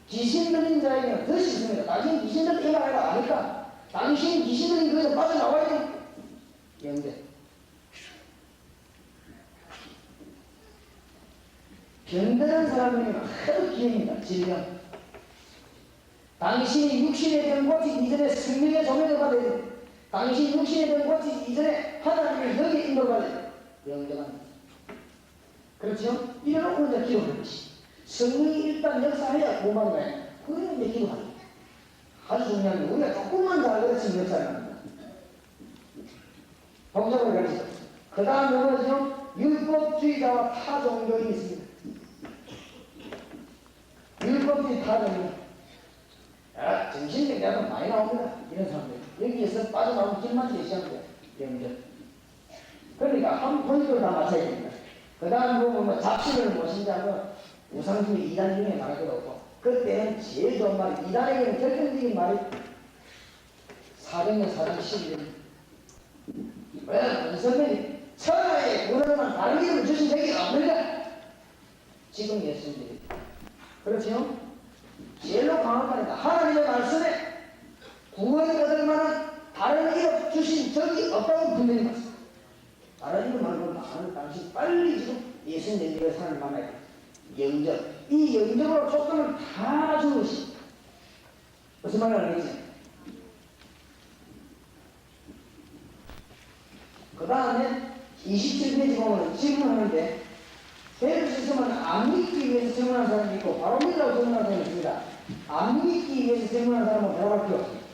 귀신 들린 자에게는 더 쉽습니다. 당신 귀신 들린 이가 아니라 아닐까? 당신 귀신 들린 거에서 빠져나와야 돼. 영접. 병드는 사람들이 하도 기회입니다. 질병. 당신이 육신에 대한 고치 이전에 성령의 조명을 받아야 돼. 당신이 육신에 대한 고치 이전에 하나님의 영의 인도를 받아야 돼. 영접합니다. 그렇죠? 이래놓고 이제 기도하는 것이. 성령이 일단 역사해야 고마운 거예요. 그러면 이제 기도하는 거예요. 아주 중요한 게 우리가 조금만 잘 가르치면 역사를 합니다. 동작을 가르치죠. 그 다음 뭐죠? 율법주의자와 타종교인이 있습니다. 율법주의 타종교. 정신적 약은 많이 나옵니다. 이런 사람들. 여기에서 빠져나오면 길만 제시하면 돼요. 영접. 그러니까 한 포인트를 다 맞춰야 됩니다. 그 다음 보면 뭐 잡신을 모신다면 우상주의 이단 중에 말할 것도 없고 그때는 제일 좋은 말이 이단에게는 결정적인 말이 사도행전 4장 11절. 왜? 은석들이 천하에 구원만 다른 이름을 주신 적이 없느냐? 지금 예수님들이. 그렇죠? 제일로 강한 말이다. 하나님의 말씀에 구원을 얻을 만한 다른 이름 주신 적이 없다고 분명히 말씀. 다른 이름 말고 나는 당신 빨리 지금 예수님 내게 사람을 만나야 돼. 영접. 이 영접으로 조건을 다 주는 것이. 무슨 말을 알겠지? 그 다음에 27페이지 보면 질문하는데 배를 쓰시면 안 믿기 위해서 질문하는 사람이 있고 바로 믿으라고 질문하는 사람이 있습니다. 안 믿기 위해서 질문하는 사람은 대답할 필요 없습니다.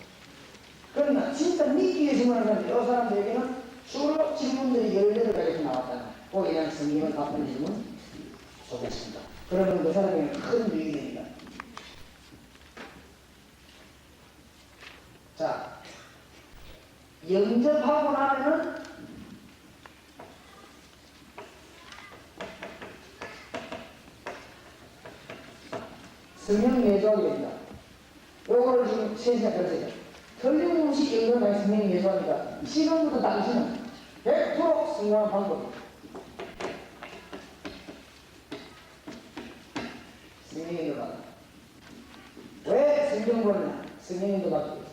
그러나 진짜 믿기 위해서 질문하는 사람들, 이 사람들에게는 주로 질문들이 18가지에서 나왔다는 거기에 대한 성경을 답하는 질문 소개했습니다. 그러면 그 사람에게는 큰 유익이 됩니다. 자, 영접하고 나면은 성령 내조하게 됩니다. 요거를 지금 3시간 배웠어요. 틀림없이 영접하는 성령 내조합니다. 지금부터 당신은 100% 성공한 방법입니다. 성령인도 받아. 왜 성경 보느냐? 성령인도 받기 위해서.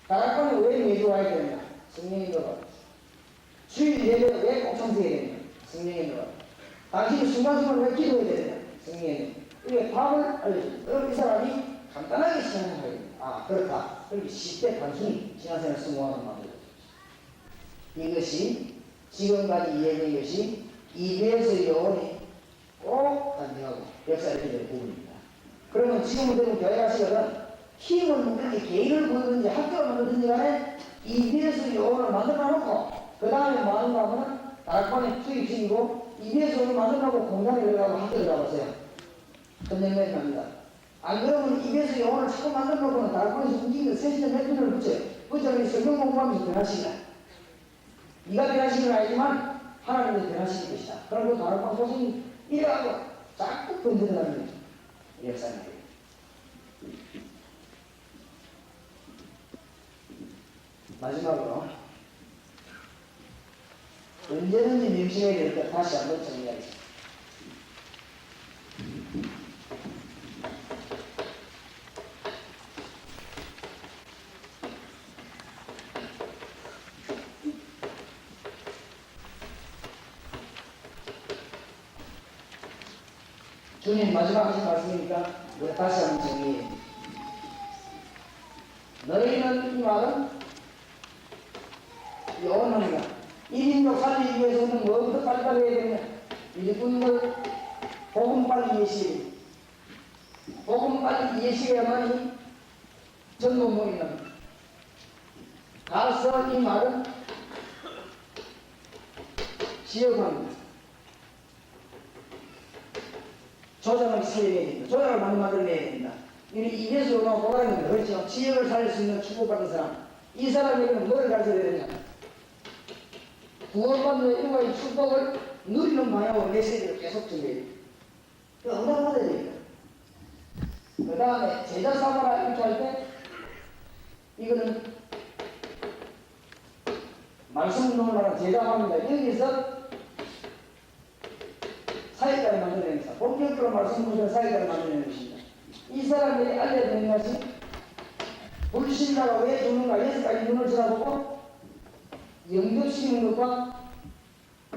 다락방에 왜 매주 와야 되느냐? 성령인도 받아. 주일 예배 왜 꼭 참석해야 되느냐? 성령인도 받아. 당신이 순간순간 왜 기도해야 되느냐? 성령인도. 이게 답을 알려줍니다. 이 사람이 간단하게 신앙생활을 해야 됩니다. 아, 그렇다. 그렇게 쉽게 단순히 신앙생활을 성공하는 만들어요. 이것이 지금까지 이해된 것이 EBS 요원이 꼭 간증하고 역사를 해야 부분입니다. 그러면 지금부터 교회 가시거든 힘은 이렇게 개인을 보든지 학교를 만들든지 간에 EBS 요원을 만들어 놓고 그 다음에 뭐 하는가 하면 다락방에 투입시키고 EBS 요원을 만들어 놓고 공단에 들어가고 학교를 가보세요. 전쟁맨이 납니다. 안 그러면 EBS 요원을 자꾸 만들어 놓고는 다락방에서 움직이는 세시대 몇 분을 붙여요. 붙여서 성경 공부하면서 변화시키라. 네가 변화시키는 건 아니지만 하나님이 변화시킬 것이다. 그럼 그 다락방 소신이 이래가고 자꾸 번져나가는 역사입니다. 마지막으로 언제든지 명심해야 될 것 다시 한번 정리하겠습니다. 주님 마지막 하신 말씀이니까 우리 다시 한번 정리해. 너희는 이 말은 요원합니다. 1인용 살리기 위해서는 뭐부터 빨리빨리 해야 되느냐? 일꾼들 복음 빨리 이해시켜야 됩니다. 복음 빨리 이해시켜야만이 전도문이 납니다. 가서 이 말은 지역합니다. 조장을 살려내야 됩니다. 조장을 많이 만들어내야 됩니다. 이 EBS 요원하고 도가입니다. 그렇죠? 지역을 살릴 수 있는 축복받은 사람. 이 사람에게는 뭘 가르쳐야 되느냐? 구원받는 일과의 축복을 누리는 방향으로 메시지를 계속 전해야 됩니다. 응답받아야 됩니다. 그 다음에 제자 삼아라 이렇게 할 때 이거는 말씀 운동을 하는 제자합니다. 여기서 사회자를 만들어내는 것입니다. 본격적으로 말씀 운동을 사회자를 만들어내는 것입니다. 이 사람들이 알려야 되는 것이 불신자가 왜 죽는가 6가지 눈을 쳐다보고 영접시키는 것과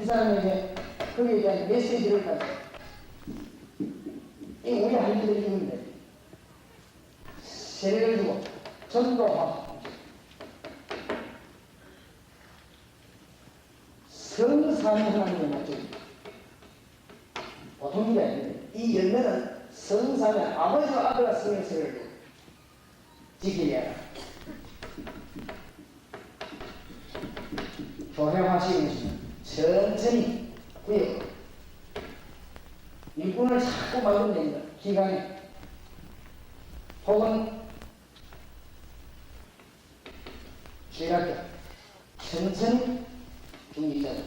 이 사람에게 거기에 대한 메시지를 가지고 이 우리 할머니들이 있는데 세례를 주고 전도하고 성삼위 하나님의 맞춥니다. 보통 일이 아닌데 이 열매는 성삼위 아버지와 아들과 성의 세례를 지키게 하라. 교회화시키시면 천천히 구역 일꾼을 자꾸 만들어냅니다. 기간에 혹은 주일학교 천천히 중지자들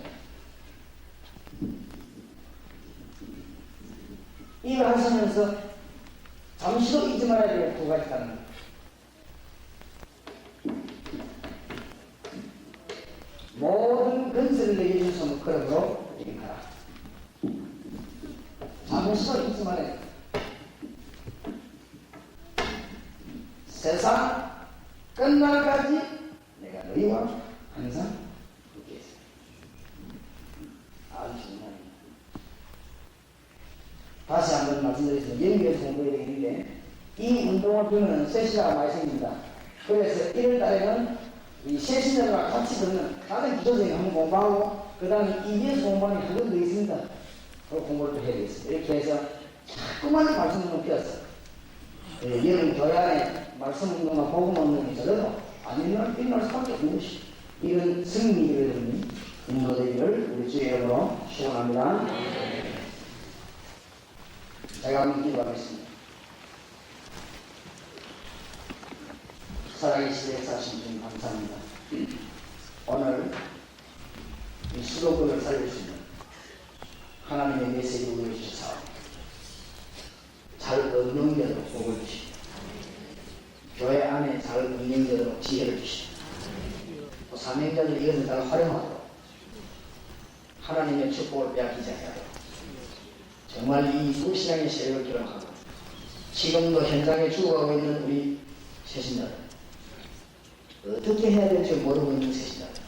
이걸 하시면서 잠시도 잊지 말아야 될 두 가지 있다는 겁니다. 모든 근세를 내게 주소서 그러므로 이행하라. 잠시도 잊지 말아야 돼. 세상 끝날까지 내가 너희와 항상 함께 있습니다. 아주 중요합니다. 다시 한번 말씀드리겠습니다. 연기에서 공부해야 되겠는데 이 운동을 보면 세시자가 많이 생깁니다. 그래서 1월 달에는 이 세신자들과 같이 듣는 다른 기초적인 한번 공부하고 그 다음에 EBS 공부하는 한 번 더 있습니다. 그 공부를 또 해야 되겠습니다. 이렇게 해서 자꾸만 말씀을 피웠어요. 여러분 교회 안에 말씀 운동과 복음 운동이 저래도 아니면 일어날 수밖에 없는 것이 이런 승리를 인도되기를 우리 주의 이름으로 축원합니다. 제가 한번 기도하겠습니다. 살아계신 역사하신 주님 감사합니다. 오늘 이 수도권을 살릴 수 있는 하나님의 메시지를 보여주셔서 잘 응용되도록 복을 주시고 교회 안에 잘 응용되도록 지혜를 주시고 또 사명자들이 이것을 잘 활용하도록 하나님의 축복을 빼앗기지 않도록 정말 이 무신앙의 세력을 기록하고 지금도 현장에 죽어가고 있는 우리 세신자들 어떻게 해야 될지 모르고 있는 세신자들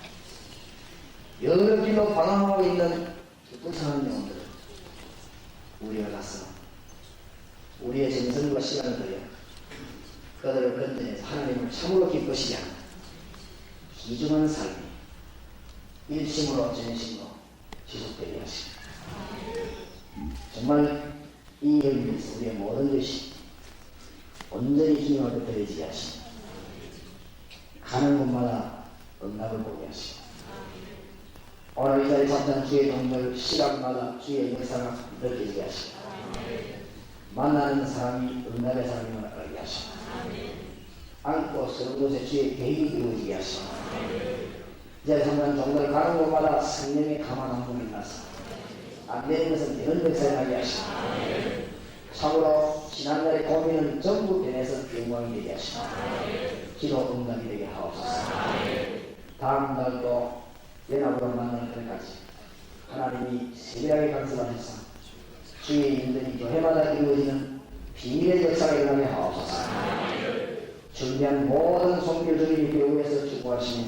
여러 길로 방황하고 있는 불쌍한 영혼들 우리가 가서 우리의 정성과 시간을 들여 그들을 건져내서 하나님을 참으로 기쁘시게 하는 귀중한 삶이 일심으로 전심으로 지속되게 하시고 정말 이 일을 위해서 우리의 모든 것이 온전히 힘을 드려지게 하시고 가는 곳마다 응답을 보게 하시고 오늘 이 자리에 잠깐 주의 동물 시간마다 주의 역사가 느껴지게 하시고 만나는 사람이 응답의 사람임을 알게 하시고 안고 서는 곳에 주의 계획이 이루어지게 하시고 이제 잠깐 정말 가는 곳마다 성령의 감화 감동이 나서 안 되는 것은 되는 역사에 나게 하시고 참으로 지난날의 고민은 전부 변해서 영광이 되게 하시고 기도 응답이 되게 하옵소서. 다음 날도 연합으로 만나는 그날까지 하나님이 세밀하게 간섭하셔서 주의 인들이 교회마다 이루어지는 비밀의 역사가 일어나게 하옵소서. 준비한 모든 성길 주님이 배후에서 주구하시며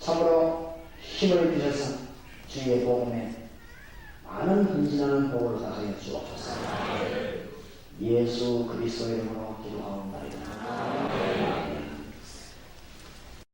참으로 힘을 주셔서 주의 복음에 많은 헌신하는 복을 가하여 주옵소서. 예수 그리스도의 이름으로 기도하옵나이다.